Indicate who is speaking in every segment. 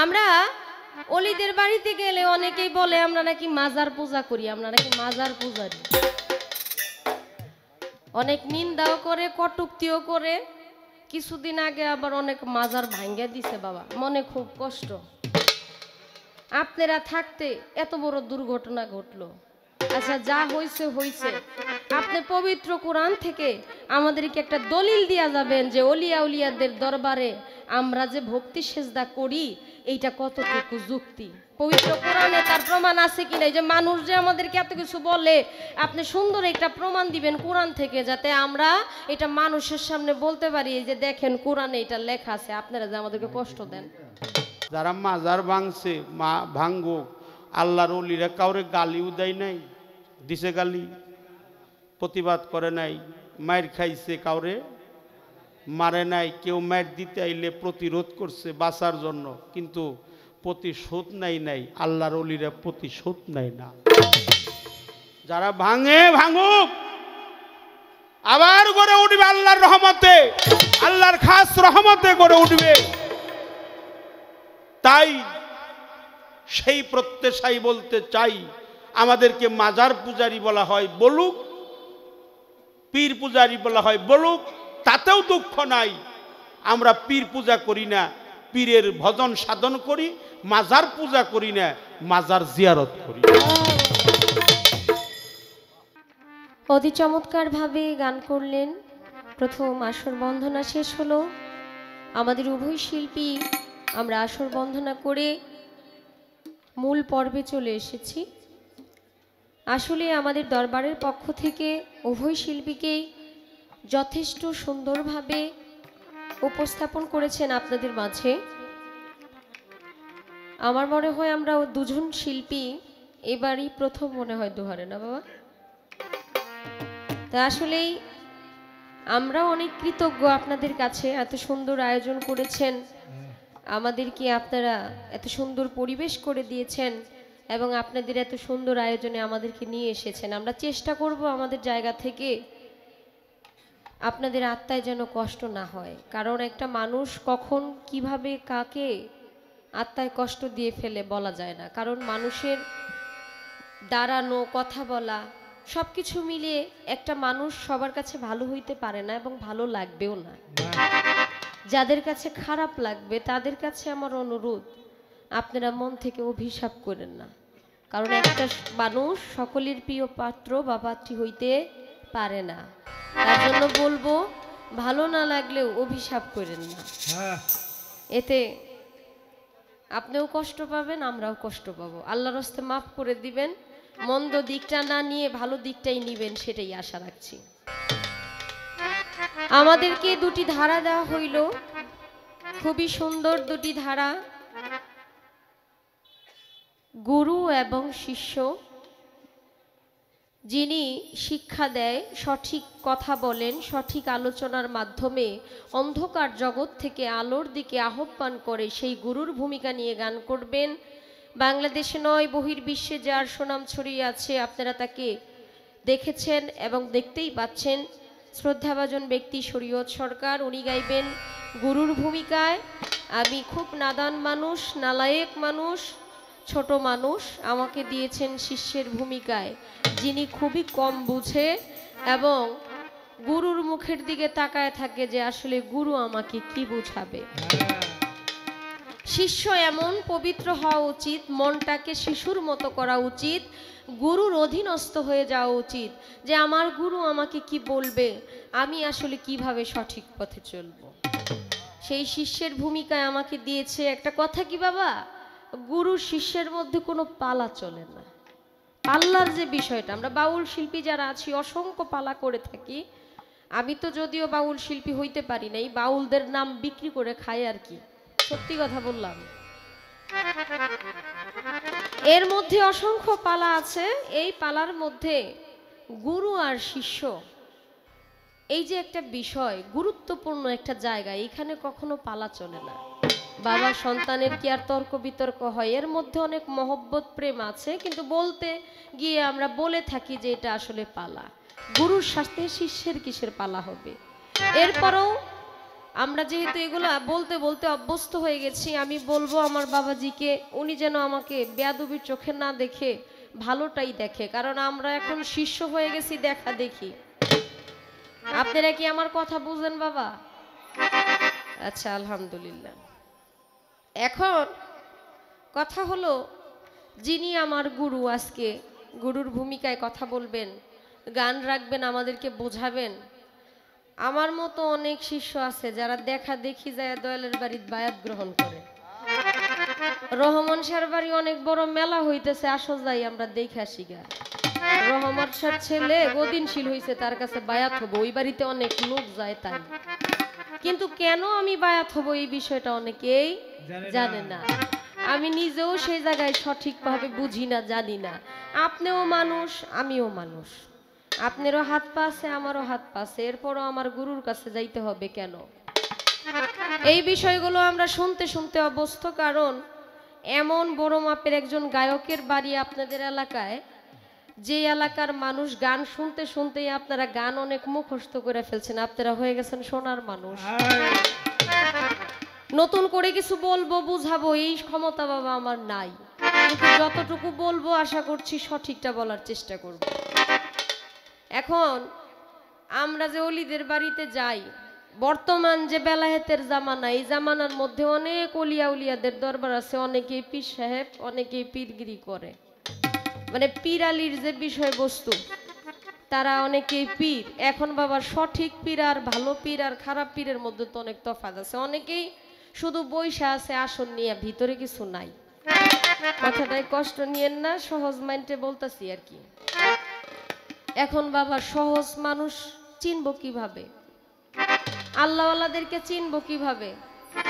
Speaker 1: আমরা অলিদের বাড়িতে গেলে অনেকেই বলে আমরা নাকি মাজার পূজা করি, আমরা নাকি মাজার পূজারি। অনেক নিন্দাও করে, কটূক্তিও করে। কিছুদিন আগে আবার অনেক মাজার ভাঙ্গা দিছে বাবা, মনে খুব কষ্ট। আপনারা থাকতে এত বড় দুর্ঘটনা ঘটলো। আচ্ছা, যা হয়েছে হয়েছে। আপনি পবিত্র কোরআন থেকে আমাদেরকে একটা দলিল দিয়া যাবেন যে অলিয়া উলিয়াদের দরবারে আমরা যে ভক্তি সেজদা করি এইটা কতটুকু যুক্তি। পবিত্র কোরআনে তার প্রমাণ আছে কিনা? যে মানুষ যে আমাদেরকে এত কিছু বলে, আপনি সুন্দর একটা প্রমাণ দিবেন কোরআন থেকে, যাতে আমরা এটা মানুষের সামনে বলতে পারি যে দেখেন কোরআনে এটা লেখা আছে। আপনারা যে আমাদেরকে কষ্ট দেন।
Speaker 2: যারা মাজার ভাঙছে ভাঙ্গুক, আল্লাহর ওলিরা কাউরে গালিও দেয় নাই, দিছে গালি, প্রতিবাদ করে নাই, মায়ের খাইছে, কাউরে মারে নাই। কেউ মায়ের দিতে আইলে প্রতিরোধ করছে বাঁচার জন্য, কিন্তু প্রতিশোধ নাই। আল্লাহর ওলিরা প্রতিশোধ নেয় না। যারা ভাঙে ভাঙুক, আবার গড়ে উঠবে আল্লাহর রহমতে, আল্লাহর খাস রহমতে গড়ে উঠবে। তাই সেই প্রত্যাশাই বলতে চাই, আমাদেরকে মাজার পূজারি বলা হয় বলুক, পীর পূজারি বলা হয় বলুক, তাতেও দুঃখ নাই। আমরা পীর পূজা করি না, পীরের ভজন সাধন করি। মাজার পূজা করি না, মাজার জিয়ারত করি।
Speaker 1: অতি চমৎকার ভাবে গান করলেন। প্রথম আসর বন্ধনা শেষ হলো। আমাদের উভয় শিল্পী আমরা আসর বন্ধনা করে মূল পর্বে চলে এসেছি। আসলে আমাদের দরবারের পক্ষ থেকে উভয় শিল্পীকেই যথেষ্ট সুন্দরভাবে উপস্থাপন করেছেন আপনাদের মাঝে। আমার মনে হয় আমরা দুজন শিল্পী এবারই প্রথম মনে হয় দোহারে, না বাবা? তা আসলেই আমরা অনেক কৃতজ্ঞ আপনাদের কাছে। এত সুন্দর আয়োজন করেছেন, আমাদেরকে আপনারা এত সুন্দর পরিবেশ করে দিয়েছেন এবং আপনাদের এত সুন্দর আয়োজনে আমাদেরকে নিয়ে এসেছেন। আমরা চেষ্টা করব আমাদের জায়গা থেকে আপনাদের আত্মায় যেন কষ্ট না হয়, কারণ একটা মানুষ কখন কিভাবে কাকে আত্মায় কষ্ট দিয়ে ফেলে বলা যায় না। কারণ মানুষের দাঁড়ানো, কথা বলা সব কিছু মিলিয়ে একটা মানুষ সবার কাছে ভালো হইতে পারে না এবং ভালো লাগবেও না। যাদের কাছে খারাপ লাগবে তাদের কাছে আমার অনুরোধ, আপনারা মন থেকে অভিশাপ করেন না, কারণ একটা মানুষ সকলের প্রিয় পাত্র বা পাত্রী হইতে পারে না। তার জন্য বলবো, ভালো না লাগলেও অভিশাপ করেন না, এতে আপনিও কষ্ট পাবেন, আমরাও কষ্ট পাবো। আল্লাহর হস্তে মাফ করে দিবেন, মন্দ দিকটা না নিয়ে ভালো দিকটাই নিবেন, সেটাই আশা রাখছি। আমাদেরকে দুটি ধারা দেওয়া হইল, খুবই সুন্দর দুটি ধারা, গুরু এবং শিষ্য। যিনি শিক্ষা দেয়, সঠিক কথা বলেন, সঠিক আলোচনার মাধ্যমে অন্ধকার জগৎ থেকে আলোর দিকে আহ্বান করে, সেই গুরুর ভূমিকা নিয়ে গান করবেন। বাংলাদেশে নয়, বহির্বিশ্বে যার সুনাম ছড়িয়ে আছে, আপনারা তাকে দেখেছেন এবং দেখতেই পাচ্ছেন। শ্রদ্ধাভাজন ব্যক্তি শরীয়ত সরকার, উনি গাইবেন গুরুর ভূমিকায়। আমি খুব নাদান মানুষ, নালায়েক মানুষ, ছোট মানুষ, আমাকে দিয়েছেন শিষ্যের ভূমিকায়, যিনি খুবই কম বুঝে এবং গুরুর মুখের দিকে তাকায় থাকে যে আসলে গুরু আমাকে কি বুঝাবে। শিষ্য এমন পবিত্র হওয়া উচিত, মনটাকে শিশুর মতো করা উচিত, গুরুর অধীনস্থ হয়ে যাওয়া উচিত, যে আমার গুরু আমাকে কি বলবে, আমি আসলে কিভাবে সঠিক পথে চলব। সেই শিষ্যের ভূমিকায় আমাকে দিয়েছে। একটা কথা কি বাবা, গুরু শিষ্যের মধ্যে কোনো পালা চলে না। পাল্লার যে বিষয়টা, আমরা বাউল শিল্পী যারা আছি অসংখ্য পালা করে থাকি। আমি তো যদিও বাউল শিল্পী হইতে পারি নাই, বাউলদের নাম বিক্রি করে খাই আর কি, সত্যি কথা বললাম। এর মধ্যে অসংখ্য পালা আছে। এই পালার মধ্যে গুরু আর শিষ্য, এই যে একটা বিষয়, গুরুত্বপূর্ণ একটা জায়গা, এখানে কখনো পালা চলে না। বাবা সন্তানের কি আর তর্ক বিতর্ক হয়? এর মধ্যে অনেক মহব্বত প্রেম আছে, কিন্তু বলতে গিয়ে আমরা বলে থাকি যে এটা আসলে পালা। গুরুর সাথে শিষ্যের কিসের পালা হবে? এরপরও আমরা যেহেতু এগুলো বলতে বলতে অভ্যস্ত হয়ে গেছি, আমি বলবো আমার বাবাজিকে উনি যেন আমাকে বেয়াদবির চোখে না দেখে ভালোটাই দেখে, কারণ আমরা এখন শিষ্য হয়ে গেছি দেখা দেখি। আপনারা কি আমার কথা বুঝেন বাবা? আচ্ছা, আলহামদুলিল্লাহ। এখন কথা হলো, যিনি আমার গুরু, আজকে গুরুর ভূমিকায় কথা বলবেন, গান রাখবেন, আমাদেরকে বোঝাবেন। আমার মতো অনেক শিষ্য আছে যারা দেখা দেখি যায় দয়ালের বাড়ির বায়াত গ্রহণ করে। রহমান শাহর বাড়ি অনেক বড় মেলা হইতেছে, আসো যাই আমরা দেখে আসি গা। রহমান শাহর ছেলে গদিনশীল হইছে, তার কাছে বায়াত হবো, ওই বাড়িতে অনেক লোক যায় তাই। কিন্তু কেন আমি বায়াত হব এই বিষয়টা অনেকেই জানে না। আমি নিজেও সেই জায়গায় সঠিকভাবে বুঝি না, জানি না। আপনিও মানুষ, আমিও মানুষ, আপনারও হাত পা আছে, আমারও হাত পা আছে, এরপরও আমার গুরুর কাছে যাইতে হবে কেন? এই বিষয়গুলো আমরা শুনতে শুনতে অভ্যস্ত, কারণ এমন বড় মাপের একজন গায়কের বাড়ি আপনাদের এলাকায়, যে এলাকার মানুষ গান শুনতে শুনতেই আপনারা গান অনেক মুখস্থ করে ফেলছেন, আপনারা হয়ে গেছেন সোনার মানুষ। নতুন করে কিছু বলবো, বুঝাবো এই ক্ষমতা বাবা আমার নাই, কিন্তু যতটুকু বলবো আশা করছি সঠিকটা বলার চেষ্টা করব। এখন আমরা যে অলিদের বাড়িতে যাই, বর্তমান যে বেলায়েতের জামানা, এই জামানার মধ্যে অনেক অলিয়া উলিয়াদের দরবার আছে, অনেকেই পীর সাহেব, অনেকেই পীরগিরি করে, মানে পীর আলির যে বিষয়বস্তু, তারা অনেকেই পীর। এখন বাবা সঠিক পীর আর ভালো পীর আর খারাপ পীরের মধ্যে তো অনেক তফাৎ আছে। অনেকেই শুধু বৈশা আছে আসন নিয়ে, ভিতরে কিছু নাই। কথাটাই কষ্ট নিয়েন না, সহজ মাইন্ডে বলতেছি আর কি। এখন বাবা সহজ মানুষ চিনব কিভাবে? আল্লাহওয়ালাদেরকে চিনব কিভাবে?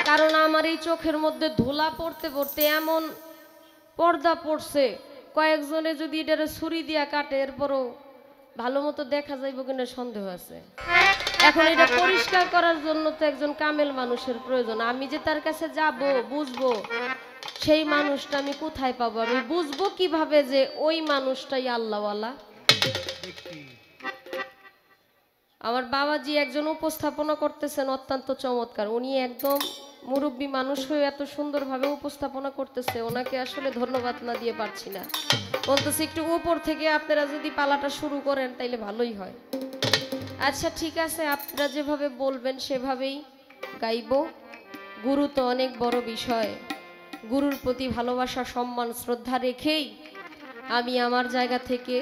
Speaker 1: কারণ আমার এই চোখের মধ্যে ধুলা পড়তে পড়তে এমন পর্দা পড়ছে, কয়েকজনে যদি এটারে ছুরি দিয়া কাটে এরপরও ভালো মতো দেখা যাইব কিনা সন্দেহ আছে। এখন এটা পরিষ্কার করার জন্য তো একজন কামেল মানুষের প্রয়োজন। আমি যে তার কাছে যাব, বুঝবো সেই মানুষটা আমি কোথায় পাবো? আমি বুঝবো কিভাবে যে ওই মানুষটাই আল্লাহওয়ালা? আমার বাবাজি একজন উপস্থাপনা করতেছেন অত্যন্ত চমৎকার। উনি একদম মুরব্বী মানুষ হয়ে এত সুন্দরভাবে উপস্থাপনা করতেছে, ওনাকে আসলে ধন্যবাদ না দিয়ে পারছি না। বলতেছি একটু উপর থেকে আপনারা যদি পালাটা শুরু করেন তাইলে ভালোই হয়। আচ্ছা ঠিক আছে, আপনারা যেভাবে বলবেন সেভাবেই গাইব। গুরু তো অনেক বড় বিষয়, গুরুর প্রতি ভালোবাসা, সম্মান, শ্রদ্ধা রেখেই আমি আমার জায়গা থেকে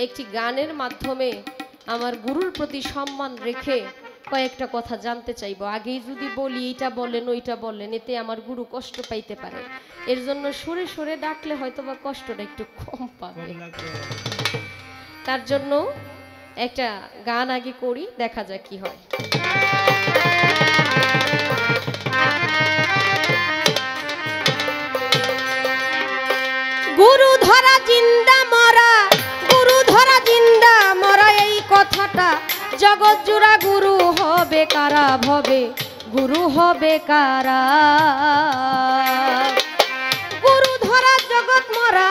Speaker 1: একটি গানের মাধ্যমে আমার গুরুর প্রতি সম্মান রেখে কয়েকটা কথা জানতে চাইব। আগেই যদি বলি এইটা বলেন ওইটা বলেন, এতে আমার গুরু কষ্ট পাইতে পারে। এর জন্য সরে সরে ডাকলে হয়তো বা কষ্টটা একটু কম পাবে। তার জন্য একটা গান আগে করি, দেখা যাক কি হয়। গুরু ধরা জিন্দা মরা, গুরু ধরা জিন্দা মরা, এই কথাটা জগৎ জুড়া। গুরু হবে কারা ভবে, গুরু হবে কারা? গুরু ধরা জগৎ মরা,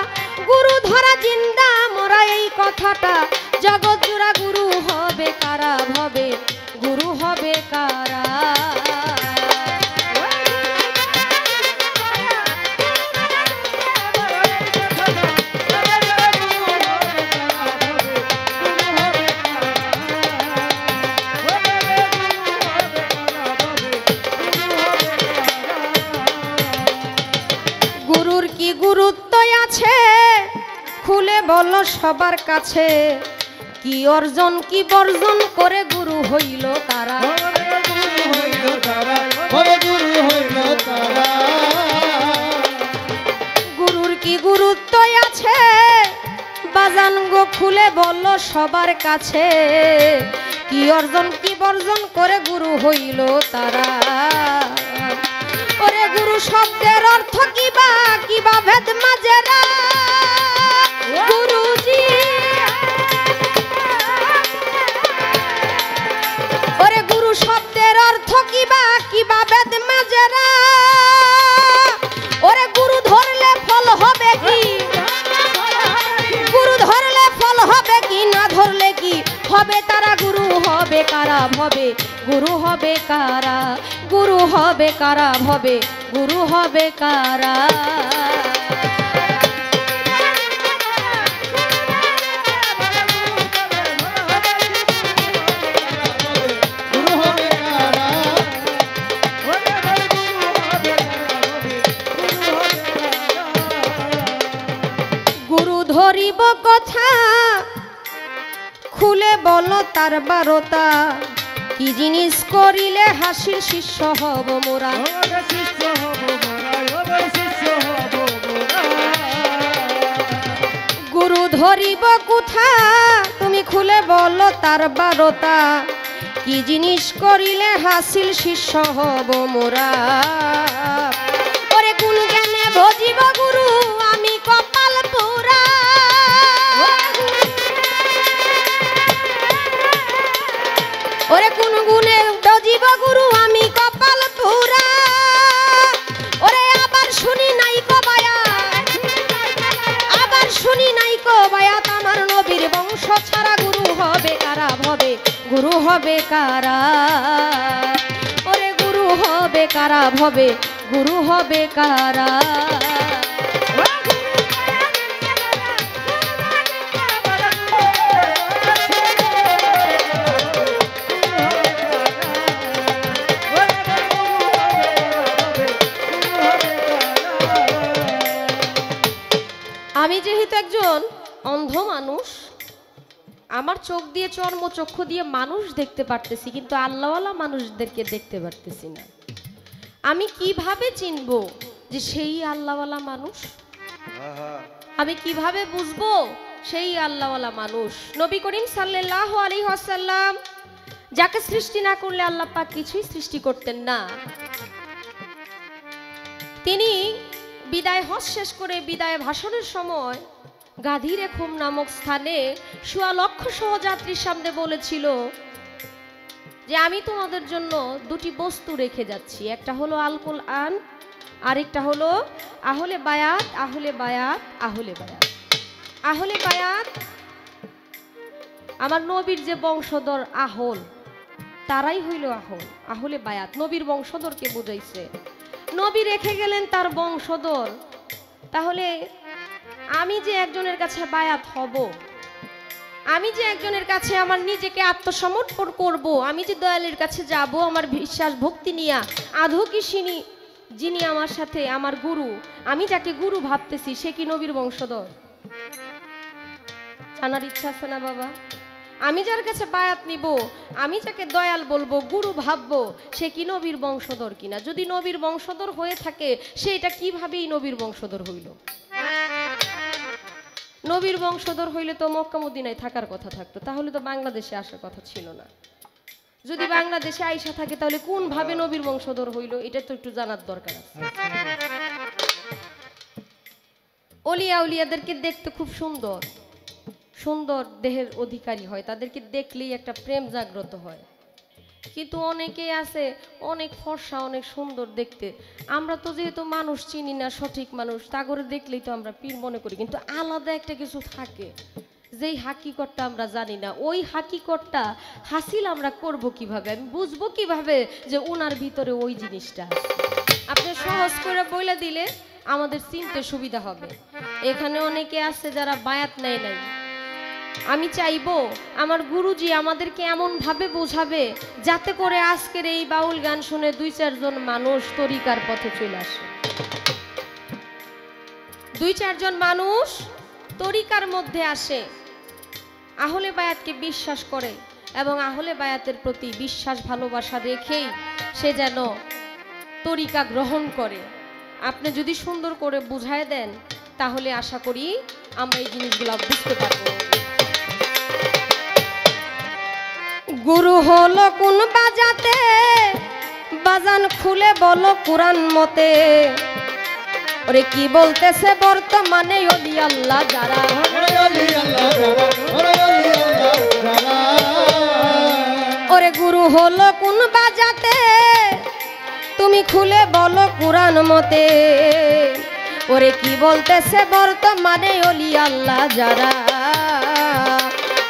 Speaker 1: গুরু ধরা জিন্দা মরা, এই কথাটা জগৎ জুড়া। গুরু হবে কারা ভবে, গুরু হবে কারা? গুরুর কি গুরুত্ব আছে খুলে বলো সবার কাছে? কি অর্জন কি বর্জন করে গুরু হইল তারা? গুরুর কি গুরুত্ব আছে বাজান গো খুলে বলো সবার কাছে? কি অর্জন কি বর্জন করে গুরু হইল তারা? ওরে গুরু শব্দের অর্থ কিবা, কিবা ভেদ মাজেরা? গুরুজি ওরে গুরু শব্দের অর্থ কিবা, কিবা ভেদ মাজেরা? ওরে গুরু ধরলে ফল হবে কি? গুরু ধরলে ফল হবে কি? না ধরলে কি হবে তারা? গুরু হবে কারা ভবে গুরু হবে কারা, গুরু হবে কারা ভবে গুরু হবে কারা। গুরু ধরিব কথা খুলে বলো তার বারতা, কি জিনিস করিলে হাসির শিষ্য হব মোরা। গুরু ধরিব কথা তুমি খুলে বলো তার বারতা, কি জিনিস করিলে হাসিল শিষ্য হব মোরা। ওরে গুণ জ্ঞানে ভজিব গুরু আমি কপাল পুরা, ওরে কোন গুণে ভজিব গুরু আমি কপাল পুরা। ওরে আবার শুনি নাই কো বায়াত, আবার শুনি নাই কো বায়াত, আমার নবীর বংশ ছাড়া গুরু হবে কারা ভবে গুরু হবে কারা। ওরে গুরু হবে কারা ভবে গুরু হবে কারা। আমি যেহেতু একজন অন্ধ মানুষ, আমার চোখ দিয়ে চর্মচক্ষু দিয়ে মানুষ দেখতে পারতেছি, কিন্তু আল্লাহওয়ালা মানুষদেরকে দেখতে পারতেছি না। আমি কিভাবে চিনব যে সেই আল্লাহওয়ালা মানুষ? আমি কিভাবে বুঝবো সেই আল্লাহওয়ালা মানুষ? নবী করিম সাল্লাল্লাহু আলাইহি ওয়াসাল্লাম যাকে সৃষ্টি না করলে আল্লাহ পাক কিছুই সৃষ্টি করতেন না, তিনি বিদায় হজ শেষ করে বিদায় ভাষণের সময় গাধীরে খুম নামক স্থানে ১৬ লক্ষ সহযাত্রীর সামনে বলেছিল যে আমি তোমাদের জন্য দুটি বস্তু রেখে যাচ্ছি, একটা হলো আল কুরআন, আরেকটা হলো আহলে বায়াত। আহলে বায়াত, আহলে বায়াত, আহলে বায়াত আমার নবীর যে বংশধর আহল, তারাই হইল আহল। আহলে বায়াত নবীর বংশধরকে বুঝাইছে। নবী রেখে গেলেন তার বংশধর, তাহলে আমি যে একজনের কাছে বায়াত হব, আমি যে একজনের কাছে আমার নিজেকে আত্মসমর্পণ করব, আমি যে দয়ালের কাছে যাব আমার বিশ্বাস ভক্তি নিয়ে, আদৌ কি যিনি আমার সাথে আমার গুরু, আমি যাকে গুরু ভাবতেছি সে কি নবীর বংশধর? জানার ইচ্ছা আছে না বাবা? আমি যার কাছে বায়াত নিব, আমি যাকে দয়াল বলবো, গুরু ভাববো, সে কি নবীর বংশধর কিনা? যদি নবীর বংশধর হয়ে থাকে সেটা কিভাবেই নবীর বংশধর হইল? নবীর বংশধর হইলে তো মক্কা মদিনায় থাকার কথা থাকতো, তাহলে তো বাংলাদেশে আসার কথা ছিল না। যদি বাংলাদেশে আইসা থাকে তাহলে কোন ভাবে নবীর বংশধর হইল এটা তো একটু জানার দরকার আছে। ওলিয়া উলিয়াদেরকে দেখতে খুব সুন্দর, সুন্দর দেহের অধিকারী হয়, তাদেরকে দেখলেই একটা প্রেম জাগ্রত হয়। কিন্তু অনেকেই আছে অনেক ফর্সা, অনেক সুন্দর দেখতে, আমরা তো যেহেতু মানুষ চিনি না সঠিক মানুষ, তা করে দেখলেই তো আমরা পীর মনে করি, কিন্তু আলাদা একটা কিছু থাকে যেই হাকিকতটা আমরা জানি না। ওই হাকিকতটা হাসিল আমরা করব কিভাবে, আমি বুঝবো কিভাবে যে ওনার ভিতরে ওই জিনিসটা আছে? আপনি সহজ করে বলে দিলে আমাদের চিনতে সুবিধা হবে। এখানে অনেকে আছে যারা বায়াত নেয় নাই, আমি চাইবো আমার গুরুজি আমাদেরকে এমন ভাবে বোঝাবে যাতে করে আজকের এই বাউল গান শুনে ২-৪ জন মানুষ তরিকার পথে চলে আসে, ২-৪ জন মানুষ তরিকার মধ্যে আসে, আহলে বায়াতকে বিশ্বাস করে এবং আহলে বায়াতের প্রতি বিশ্বাস ভালোবাসা রেখেই সে যেন তরিকা গ্রহণ করে। আপনি যদি সুন্দর করে বুঝায় দেন তাহলে আশা করি আমরা এই জিনিসগুলো বুঝতে পারবো। গুরু হলো কোন বাজাতে, বাজান খুলে বলো কুরআন মতে, ওরে কি বলতেছে বর্তমানে ওলি আল্লাহ যারা, ওরে গুরু হলো কোন বাজাতে, তুমি খুলে বলো কুরআন মতে, ওরে কি বলতেছে বর্তমানে ওলি আল্লাহ যারা,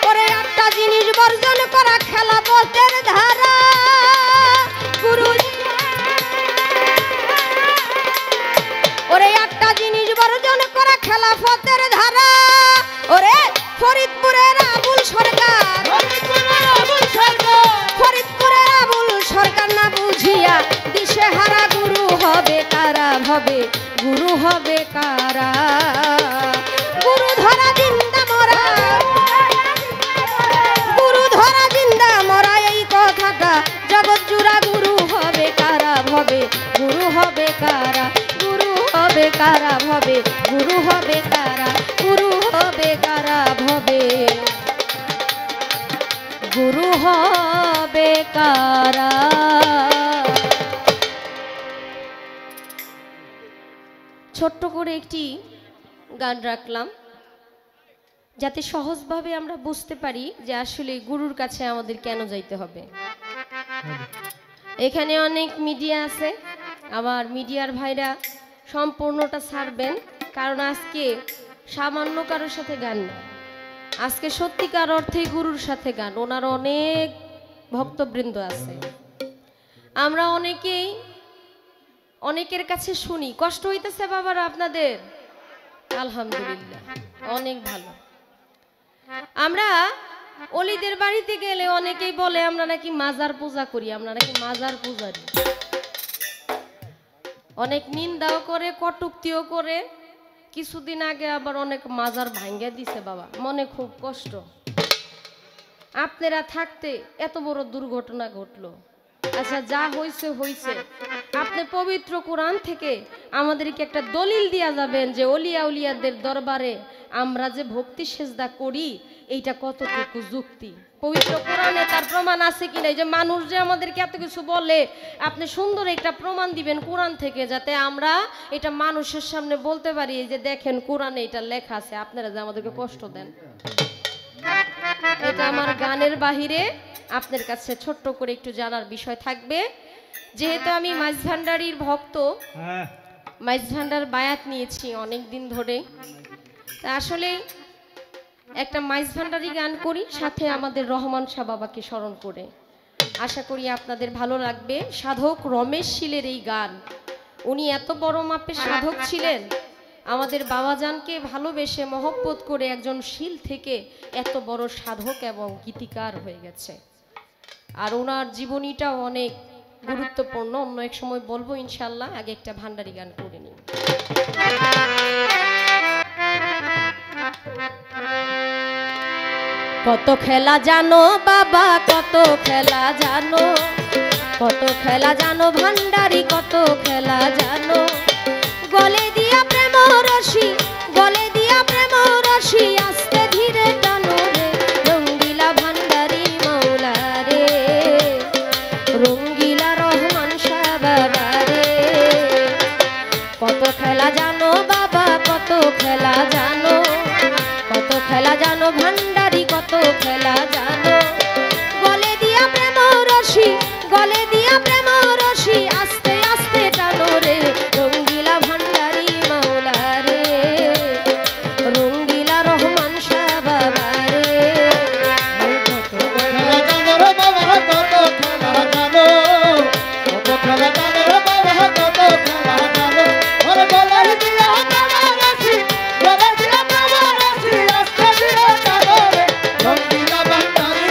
Speaker 1: ওরে একটা জিনিস বর্জন করা খেলা পথের ধারা গুরু ওরে একটা জিনিস বর্জন করা খেলাফতের ধারা ওরে ফরিদপুরের আবুল সরকার ফরিদপুরের আবুল সরকার না বুঝিয়া দিশে হারা গুরু হবে কারা হবে গুরু হবে কারা গুরু ধরা জিন্দা মরা গুরু ধরা জিন্দা মরা এই কথাটা জগৎ জুড়া গুরু হবে কারা হবে গুরু হবে কারা গুরু হবে কারা হবে গুরু হবে কারা গুরু হবে কারা হবে গুরু হবে কারা। ছোট্ট করে একটি গান রাখলাম যাতে সহজভাবে আমরা বুঝতে পারি যে আসলে গুরুর কাছে আমাদের কেন যাইতে হবে। এখানে অনেক মিডিয়া আছে, আমার মিডিয়ার ভাইরা সম্পূর্ণটা ছাড়বেন, কারণ আজকে সামান্য কারোর সাথে গান না, আজকে সত্যিকার অর্থে গুরুর সাথে গান। ওনার অনেক ভক্তবৃন্দ আছে, আমরা অনেকেই অনেকের কাছে শুনি। কষ্ট হইতেছে বাবারা আপনাদের? আলহামদুলিল্লাহ, অনেক ভালো। আমরা অলিদের বাড়িতে গেলে অনেকেই বলে আমরা নাকি মাজার পূজা করি, আমরা নাকি মাজার পূজারি। অনেক নিন্দাও করে, কটূক্তিও করে। কিছুদিন আগে আবার অনেক মাজার ভাঙ্গা দিছে বাবা, মনে খুব কষ্ট। আপনারা থাকতে এত বড় দুর্ঘটনা ঘটলো। আচ্ছা, যা হয়েছে হয়েছে। আপনি পবিত্র কোরআন থেকে আমাদেরকে একটা দলিল দিয়া যাবেন যে অলিয়া উলিয়াদের দরবারে আমরা যে ভক্তি সেজদা করি এইটা কতটুকু যুক্তি। পবিত্র কোরআনে তার প্রমাণ আছে কিনা? এই যে মানুষ যে আমাদেরকে এত কিছু বলে, আপনি সুন্দর একটা প্রমাণ দিবেন কোরআন থেকে, যাতে আমরা এটা মানুষের সামনে বলতে পারি যে দেখেন কোরআনে এটা লেখা আছে। আপনারা যে আমাদেরকে কষ্ট দেন, এটা আমার গানের বাহিরে আপনার কাছে ছোট্ট করে একটু জানার বিষয় থাকবে। যেহেতু আমি মাইজ ভান্ডারীর ভক্ত, মাইজ ভান্ডার বায়াত নিয়েছি অনেক দিন ধরে, তা আসলে একটা মাইজ ভান্ডারি গান করি, সাথে আমাদের রহমান শাহ বাবাকে স্মরণ করে। আশা করি আপনাদের ভালো লাগবে। সাধক রমেশ শীলের এই গান, উনি এত বড় মাপের সাধক ছিলেন, আমাদের বাবাজানকে ভালোবেসে মহব্বত করে একজন শীল থেকে এত বড় সাধক এবং গীতিকার হয়ে গেছে। আর ওনার জীবনীটাও অনেক গুরুত্বপূর্ণ, অন্য এক সময় বলবো ইনশাল্লাহ। আগে একটা ভান্ডারি গান করে নিন। কত খেলা জানো বাবা, কত খেলা জানো, কত খেলা জানো ভান্ডারি, কত খেলা জানো। গলে দিয়া প্রেম রশি, গলে দিয়া প্রেম রশি, আস্তে ধীরে টানো রে রঙ্গিলা ভান্ডারি মৌলা রে, রঙ্গিলা রহমান শাহ বাবা রে। কত খেলা জানো বাবা, কত খেলা জানো, কত খেলা জানো ভান্ডারি, কত খেলা জানো। গলে দিয়া প্রেম রশি, গলে দিয়া প্রেম রশি, আস্তে আস্তে টানো রে রঙ্গিলা ভান্ডারি মৌলা রে, রঙ্গিলা রহমান শাহ বাবা রে।
Speaker 3: কত খেলা জানো রে বাবা, কত খেলা জানো, কত খেলা জানো রে বাবা, কত খেলা জানো। ওরে গলে দিয়া প্রেম রশি, গলে দিয়া প্রেম রশি, আস্তে ধীরে টানো রে রঙ্গিলা ভান্ডারি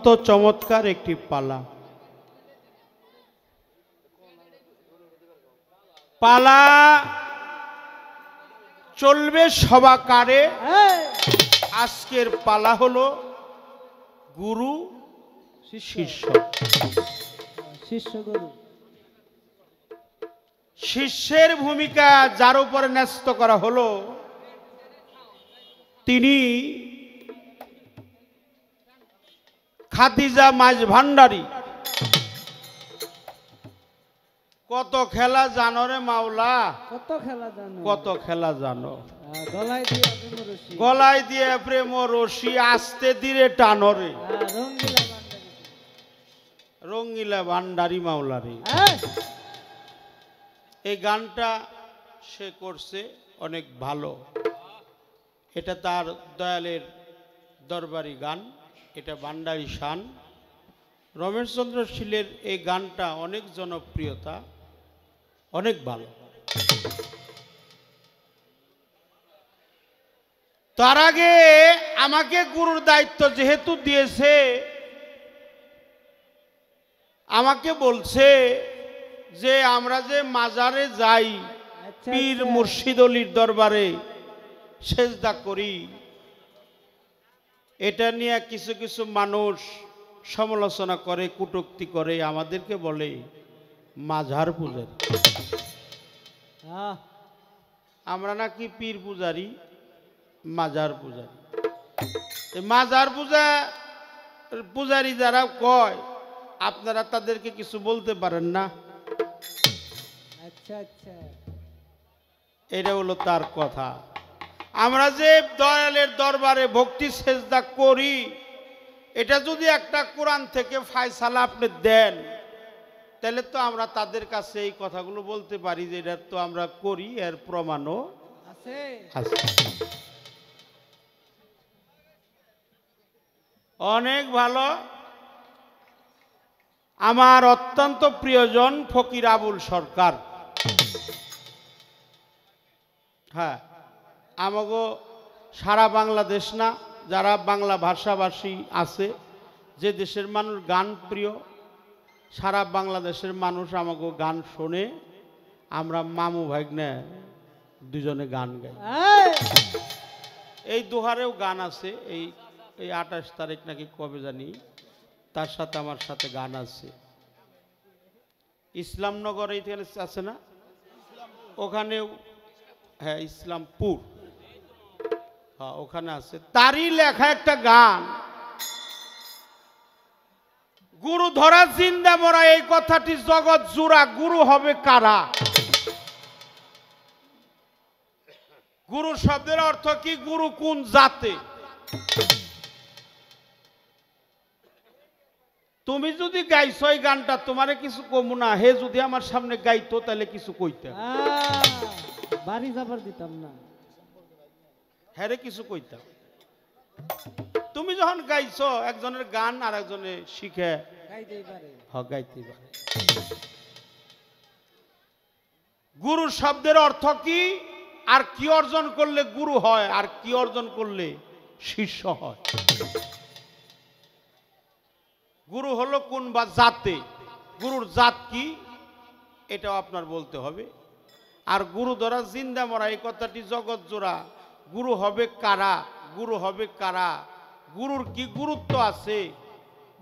Speaker 2: তো চমৎকার একটি পালা। পালা চলবে সবাকারে। আজকের পালা হলো গুরু শিষ্য।
Speaker 3: শিষ্য গুরু।
Speaker 2: শিষ্যের ভূমিকা যার উপরে ন্যস্ত করা হলো তিনি খাদিজা মাঝ ভান্ডারী। কত খেলা জানো রে মাওলা,
Speaker 3: কত খেলা জানো,
Speaker 2: কত খেলা জানো।
Speaker 3: গলায় দিয়ে প্রেম রশি,
Speaker 2: গলায় দিয়ে প্রেম রশি, আস্তে ধীরে টানরে।
Speaker 3: রঙ্গিলা ভান্ডারী,
Speaker 2: রঙ্গিলা ভান্ডারী মাওলা রে। এই গানটা সে করছে অনেক ভালো। এটা তার দয়ালের দরবারি গান, এটা ভান্ডারী শান। রমেশচন্দ্র শীলের এই গানটা অনেক জনপ্রিয়তা, অনেক ভালো। তার আগে আমাকে গুরুর দায়িত্ব যেহেতু দিয়েছে, আমাকে বলছে যে আমরা যে মাজারে যাই, পীর মুর্শিদ অলির দরবারে সেজদা করি, এটা নিয়ে কিছু কিছু মানুষ সমালোচনা করে, কটূক্তি করে, আমাদেরকে বলে মাজার পূজারী। আমরা নাকি পীর পূজারী, মাজার পূজারী। মাজার পূজারী যারা কয়, আপনারা তাদেরকে কিছু বলতে পারেন না।
Speaker 3: আচ্ছা আচ্ছা,
Speaker 2: এটা হলো তার কথা। আমরা যে দয়ালের দরবারে ভক্তি সেজদা করি, এটা যদি একটা কোরআন থেকে ফায়সালা আপনি দেন, তাহলে তো আমরা তাদের কাছে এই কথাগুলো বলতে পারি যে এটা তো আমরা করি, এর প্রমাণও
Speaker 3: আছে।
Speaker 2: অনেক ভালো। আমার অত্যন্ত প্রিয়জন ফকির আবুল সরকার। হ্যাঁ, আমাগো সারা বাংলাদেশ না, যারা বাংলা ভাষাভাষী আছে, যে দেশের মানুষ গান প্রিয়, সারা বাংলাদেশের মানুষ আমাগো গান শোনে। আমরা মামু ভাগ্নে দুজনে গান গাই। এই দোহারেও গান আছে, এই 28 তারিখ নাকি কবে জানি, তার সাথে আমার সাথে গান আছে। ইসলামনগর এইখানে আছে না, ওখানেও, হ্যাঁ ইসলামপুর, হ্যাঁ ওখানে আছে। তারই লেখা একটা গান, গুরু ধরা জিন্দা মরা, এই কথাটি জগৎ জুড়া, গুরু হবে কারা। গুরু শব্দের অর্থ কি, গুরু কোন জাতে। তুমি যদি গাইছো এই গানটা, তোমারে কিছু কমু না, হে যদি আমার সামনে গাইতো তাহলে কিছু কইতাম,
Speaker 3: বাড়ি যাবার দিতাম না,
Speaker 2: হ্যাঁ রে কিছু কইতাম। তুমি যখন গাইছো, একজনের গান আর একজনে শিখে
Speaker 3: গাইতেই পারে,
Speaker 2: গাইতে পারে। গুরু শব্দের অর্থ কি, আর কি অর্জন করলে গুরু হয়, আর কি অর্জন করলে শিষ্য হয়। গুরু হলো কোন বা জাতে, গুরুর জাত কি এটাও আপনার বলতে হবে। আর গুরু ধরা জিন্দা মরা, এই কথাটি জগৎ জোড়া, গুরু হবে কারা, গুরু হবে কারা, গুরুর কি গুরুত্ব আছে,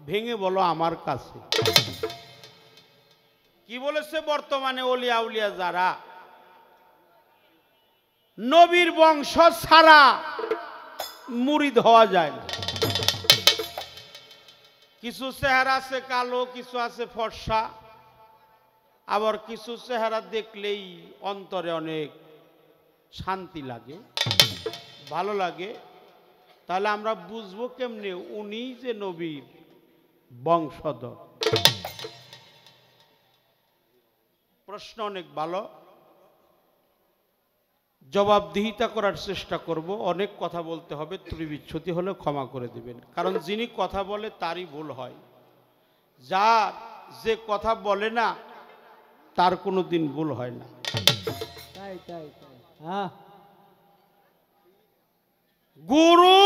Speaker 2: ভেঙে বলো আমার কাছে। কি বলেছে বর্তমানে ওলিয়া উলিয়া যারা, নবীর বংশ ছাড়া মুরিদ হওয়া যায় না। কিছু চেহারা আছে কালো, কিছু আছে ফর্সা, আবার কিছু চেহারা দেখলেই অন্তরে অনেক শান্তি লাগে, ভালো লাগে। তাহলে আমরা বুঝবো কেমনে উনি যে নবীর বংশধর। প্রশ্ন অনেক ভালো, জবাবদিহিতা করার চেষ্টা করব। অনেক কথা বলতে হবে, ত্রুটি বিচ্ছুতি হলে ক্ষমা করে দিবেন, কারণ যিনি কথা বলে তারই ভুল হয়। যার যে কথা বলে না তার কোনো দিন ভুল হয় না।
Speaker 3: তাই তাই তাই, হ্যাঁ।
Speaker 2: গুরু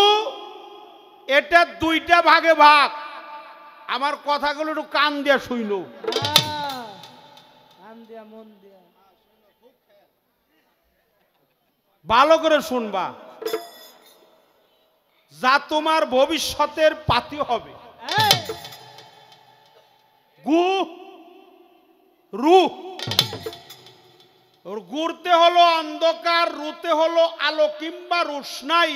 Speaker 2: এটা দুইটা ভাগে ভাগ। আমার কথাগুলো একটু কান দিয়া শুইলো।
Speaker 3: কান দিয়া মন দিয়া
Speaker 2: ভালো করে শুনবা, যা তোমার ভবিষ্যতের পাতি হবে। গু রু, গুড়তে হলো অন্ধকার, রুতে হলো আলো কিংবা রোশনাই।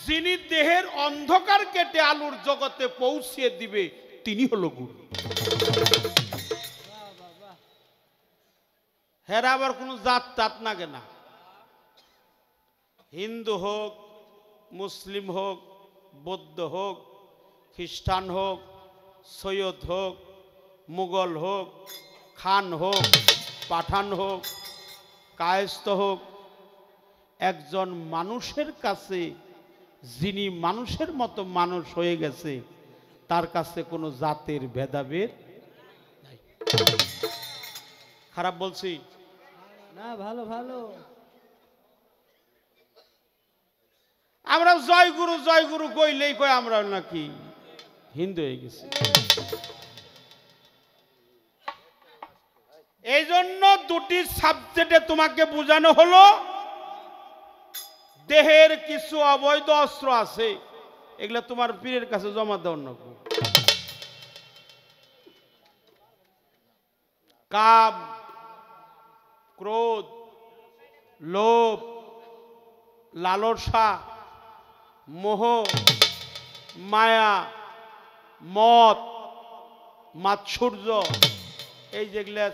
Speaker 2: যিনি দেহের অন্ধকার কেটে আলোর জগতে পৌঁছিয়ে দিবে তিনি হলো গুরু। হেরা আবার কোনো জাত টাত নাগে না, হিন্দু হোক, মুসলিম হোক, বৌদ্ধ হোক, খ্রিস্টান হোক, সৈয়দ হোক, মুঘল হোক, খান হোক, পাঠান হোক, কায়েস্ত হোক, একজন মানুষের কাছে যিনি মানুষের মতো মানুষ হয়ে গেছে তার কাছে কোনো জাতের ভেদাভেদ নাই। খারাপ বলছি
Speaker 3: না, ভালো ভালো।
Speaker 2: আমরা জয়গুরু জয়গুরু কইলেই কই আমরা নাকি হিন্দু হয়ে গেছি। এই জন্য দুটি সাবজেক্টে তোমাকে বোঝানো হলো, দেহের কিছু অবৈধ অস্ত্র আছে, এগুলা তোমার পীরের কাছে জমা দাও না। কাম, ক্রোধ, লোভ, লালসা, মোহ, মায়া, মদ, মাৎসর্য, এই যেগুলা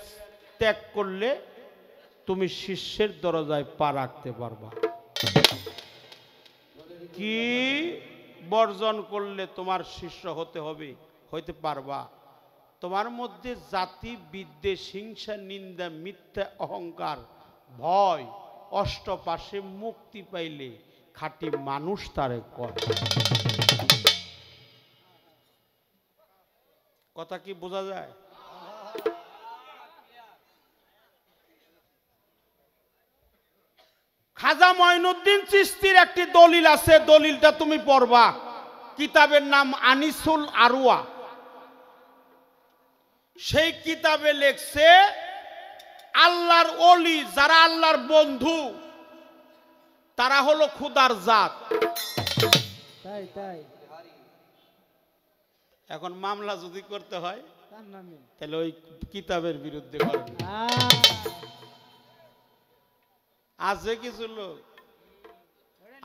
Speaker 2: ত্যাগ করলে তুমি শিষ্যের দরজায় পা রাখতে পারবা। কি বর্জন করলে তোমার শিষ্য হতে হবে, হইতে পারবা? তোমার মধ্যে জাতি বিদ্বেষ, হিংসা, নিন্দা, মিথ্যা, অহংকার, ভয়, অষ্টপাশে মুক্তি পাইলে খাঁটি মানুষ তারে কয়। কথা কি বোঝা যায়? খাজা মঈনুদ্দিন চিশতির একটি দলিল আছে, দলিলটা তুমি পড়বা। কিতাবের নাম আনিসুল আরওয়া। সেই কিতাবে লেখছে আল্লাহর ওলি, যারা আল্লাহর বন্ধু, তারা হলো খোদার জাত।
Speaker 3: তাই তাই।
Speaker 2: এখন মামলা যদি করতে হয়
Speaker 3: তার নামে
Speaker 2: তাহলে ওই কিতাবের বিরুদ্ধে করবে। আছে কিছু লোক,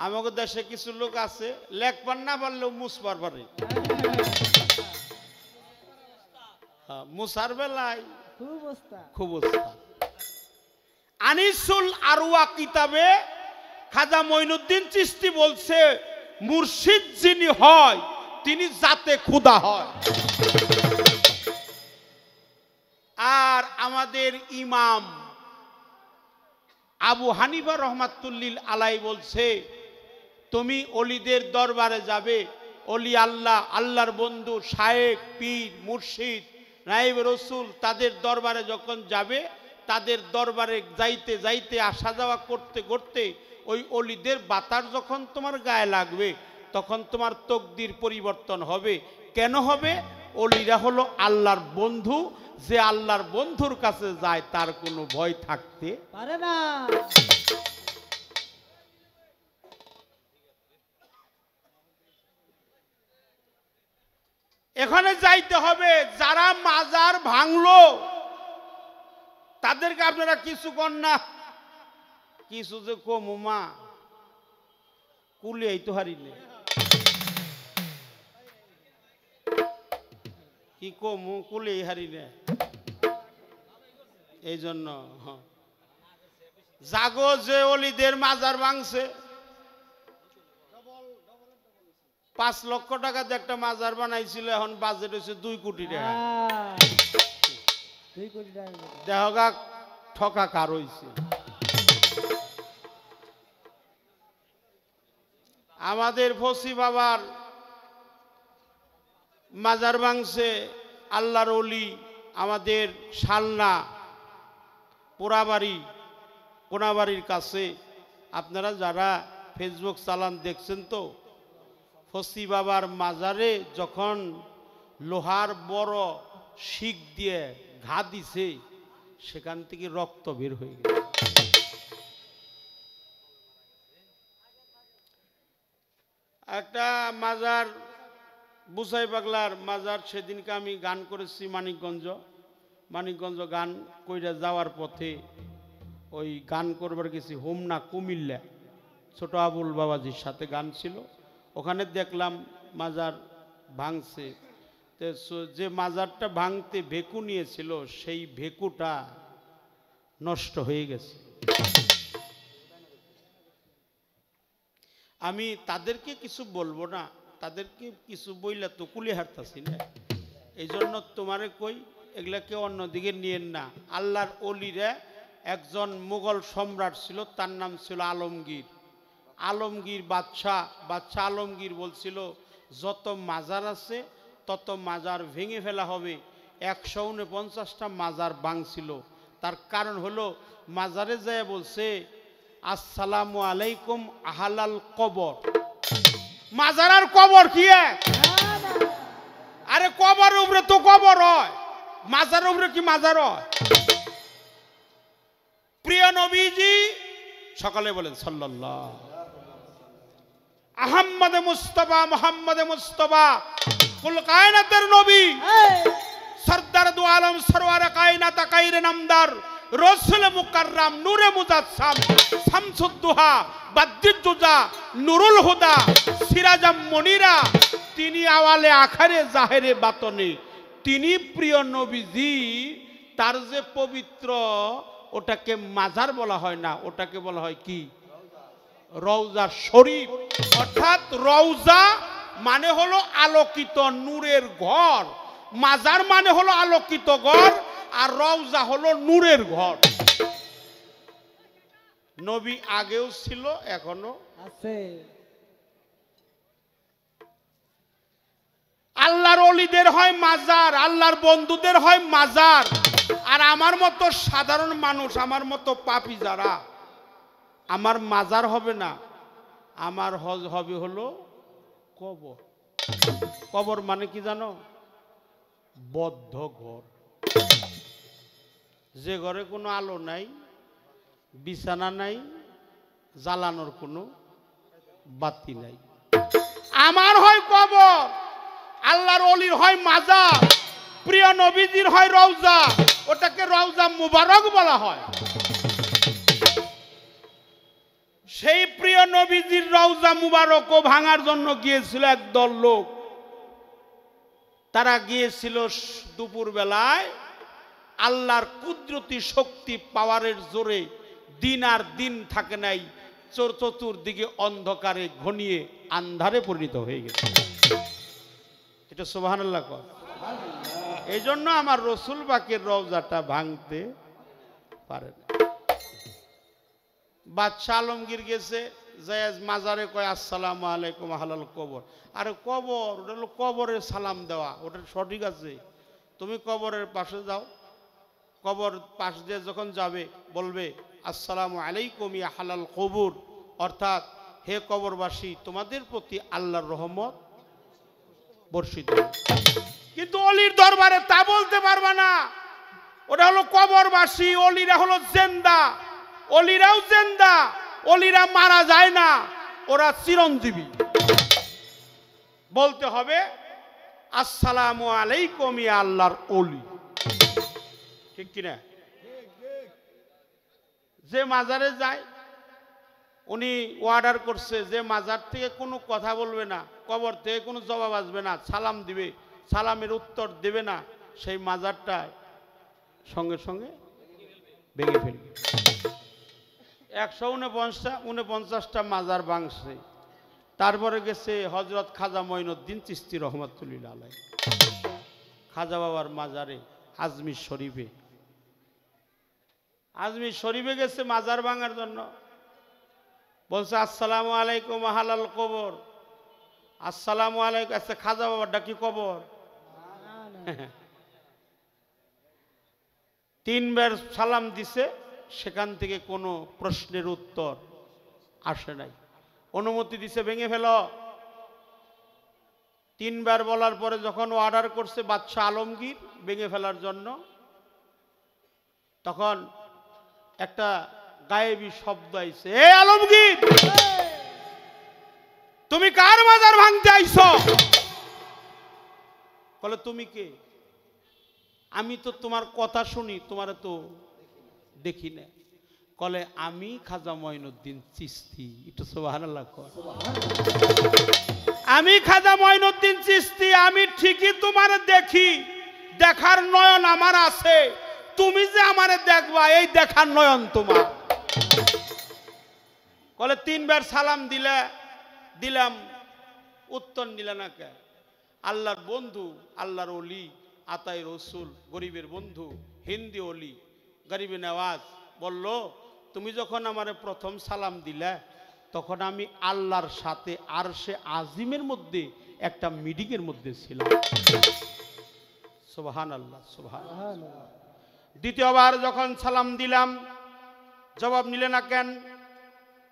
Speaker 2: আমাদের দেশে কিছু লোক আছে লেখবার না পারলেও মুছবার পারে। মুসার বেলায় খুব ওস্তাদ। আনিসুল আরওয়া কিতাবে খাজা মঈনুদ্দিন চিশতি বলছে, মুর্শিদ যিনি হয় তিনি জাতে খুদা হয়। আর আমাদের ইমাম আবু হানিফা রহমাতুল্লিল আলাই বলছে, তুমি অলিদের দরবারে যাবে, অলি আল্লাহ, আল্লাহর বন্ধু, শায়েখ, পীর, মুর্শিদ, নায়েব রসুল, তাদের দরবারে যখন যাবে, তাদের দরবারে যাইতে যাইতে আসা যাওয়া করতে করতে ওই অলিদের বাতাস যখন তোমার গায়ে লাগবে তখন তোমার তকদির পরিবর্তন হবে। কেন হবে? অলিরা হলো আল্লাহর বন্ধু, যে আল্লাহর বন্ধুর কাছে যায় তার কোনো ভয় থাকতে
Speaker 3: পারে না।
Speaker 2: এখানে যাইতে হবে। যারা মাজার ভাঙলো তাদেরকে আপনারা কিছু কর না, কিছু যে কমুমা কুলিয়াই তো হারিলে কি কমু, কুলিয়াই হারিলে। এই জন্য জাগো যে অলিদের মাজার ভাঙছে, 5 লক্ষ টাকা দিয়ে একটা মাজার বানাইছিল, এখন বাজেট হয়েছে 2 কোটি টাকা।
Speaker 3: 2 কোটি টাকা
Speaker 2: দেহগা ঠকা কার হয়েছে। আমাদের ফসি বাবার মাজার ভাঙছে আল্লাহর ওলি, আমাদের শালনা পোড়াবাড়ি, কোনাবাড়ির কাছে। আপনারা যারা ফেসবুক চালান দেখছেন তো, ফসি বাবার মাজারে যখন লোহার বড় শিক দিয়ে ঘা দিছে, সেখান থেকে রক্ত বের হয়ে গেছে। একটা মাজার, বুসাই পাগলার মাজার, সেদিনকে আমি গান করেছি মানিকগঞ্জ গান কইরা যাওয়ার পথে ওই গান করবার গেছি হোমনা কুমিল্লা, ছোট আবুল বাবাজির সাথে গান ছিল। ওখানে দেখলাম মাজার ভাঙছে। যে মাজারটা ভাঙতে ভেকু নিয়েছিল, সেই ভেকুটা নষ্ট হয়ে গেছে। আমি তাদেরকে কিছু বলবো না, তাদেরকে কিছু বইলা তো কুলি হারতাছি না। এই জন্য তোমারে কই, এগুলাকে অন্যদিকে নিয়েন না। আল্লাহর অলিরা একজন মুঘল সম্রাট ছিল, তার নাম ছিল আলমগীর বাদশাহ আলমগীর বলছিল, যত মাজার আছে তত মাজার ভেঙে ফেলা হবে। 149টা মাজার ভাঙছিল। তার কারণ হলো, মাজারে যায় বলছে আসসালামু আলাইকুম আহলাল কবর। মাজার আর কবর কি এক? আরে কবর উপরে তো কবর হয়, মাজার উপরে কি মাজার হয়? প্রিয় নবীজি সকালে বলেন সাল্লাল্লাহু আহম্মদ মুস্তফা কুল কায়নাতের নবী, সরদার দু আলম সরওয়ার কায়নাত কায়রে নামদার, রসুল মুকাররম নূরে মুজাসসাম, শামসুদ্দুহা বাদ্দুজ্জা, নুরুল হুদা, সিরাজাম মুনিরা, তিনি আওয়ালে আখারে জাহেরে বাতনে, তিনি প্রিয় নবীজি। তার যে পবিত্র, ওটাকে মাজার বলা হয় না, ওটাকে বলা হয় কি? রওজা শরীফ। অর্থাৎ রওজা মানে হলো আলোকিত নূরের ঘর, মাজার মানে হলো আলোকিত ঘর, আর রওজা হলো নূরের ঘর। নবী আগেও ছিল, এখনো
Speaker 3: আছে।
Speaker 2: আল্লাহর ওলিদের হয় মাজার, আল্লাহর বন্ধুদের হয় মাজার। আর আমার মতো সাধারণ মানুষ, আমার মতো পাপী যারা, আমার মাজার হবে না, আমার হবে হলো কবর। কবর মানে কি জানো? বদ্ধ ঘর, যে ঘরে কোনো আলো নাই, বিছানা নাই, জ্বালানোর কোনো বাতি নাই। আমার হয় কবর, আল্লাহর ওলির হয় মাজার, প্রিয় নবীজির হয় রওজা, ওটাকে রওজা মুবারক বলা হয়। সেই প্রিয় নবীজির রওজা মুবারকও ভাঙার জন্য গিয়েছিল একদল লোক। তারা গিয়েছিল দুপুর বেলায়, আল্লাহর কুদরতি শক্তি পাওয়ারের জোরে দিন আর দিন থাকে নাই, চতুর্দিকে অন্ধকারে ঘনিয়ে আন্ধারে পরিণত হয়ে গেছে। এটা সুবহানাল্লাহ কর। এই জন্য আমার রসুল পাকের রওজাটা ভাঙতে পারে না। বাদশাহ আলমগীর গেছে, জায়েজ মাজারে কয় আসসালামু আলাইকুম আহলাল কবর। আরে কবর, ওটা হলো কবরের সালাম দেওয়া, ওটা সঠিক আছে। তুমি কবরের পাশে যাও, কবর পাশ দিয়ে যখন যাবে বলবে আসসালামু আলাইকুম ইয়া আহলাল কবর, অর্থাৎ হে কবরবাসী, তোমাদের প্রতি আল্লাহর রহমত বর্ষিত। কিন্তু অলির দরবারে তা বলতে পারবা না, ওটা হলো কবরবাসী। অলিরা হলো জিন্দা, অলিরাও জিন্দা, অলিরা মারা যায় না, ওরা চিরঞ্জীবী। বলতে হবে আসসালামু আলাইকুম ইয়া আল্লাহর অলি, ঠিক কিনা? যে মাজারে যায়, উনি অর্ডার করছে যে মাজার থেকে কোনো কথা বলবে না, কবর থেকে কোনো জবাব আসবে না, সালাম দিবে, সালামের উত্তর দেবে না, সেই মাজারটা সঙ্গে সঙ্গে ভেঙে ফেলবে। 149টা মাজার ভাঙছে। তারপরে গেছে হযরত খাজা মঈনুদ্দিন চিশতি রহমাতুল্লাহ আলাইহি, খাজা বাবার মাজারে আজমির শরীফে গেছে মাজার ভাঙার জন্য। বলছে আসসালামু আলাইকুম আহলাল কবর, আসসালামু আলাইকুম। আচ্ছা, খাজা বাবারটা কি কবর? 3 বার সালাম দিছে, সেখান থেকে কোনো প্রশ্নের উত্তর আসে নাই। অনুমতি দিছে ভেঙে ফেল। তিনবার বলার পরে যখন ও অর্ডার করছে বাদশাহ আলমগীর ভেঙে ফেলার জন্য, তখন একটা গায়েবী শব্দ আইছে, এ আলমগীর, তুমি কার মাজার ভাঙতে আইছো? বলে তুমি কে? আমি তো তোমার কথা শুনি, তোমার তো দেখি না। কলে আমি খাজা মঈনুদ্দিন চিশতি। একটু সুবহানাল্লাহ কর। আমি খাজা মঈনুদ্দিন চিশতি, আমি ঠিকই তোমারে দেখি, দেখার নয়ন আমার আছে, তুমি যে আমারে দেখবা এই দেখার নয়ন তোমার। কলে তিনবার সালাম দিলে, দিলাম, উত্তর নিলে না কে? আল্লাহর বন্ধু, আল্লাহর ওলি, আতাই রসুল, গরিবের বন্ধু, হিন্দি ওলি, গরিবে নওয়াজ বলল, তুমি যখন আমারে প্রথম সালাম দিলে তখন আমি আল্লাহর সাথে আরশে আজিমের মধ্যে একটা মিটিংয়ের মধ্যে ছিলাম। সুবহানাল্লাহ, সুবহানাল্লাহ। দ্বিতীয়বার যখন সালাম দিলাম, জবাব নিলে না কেন?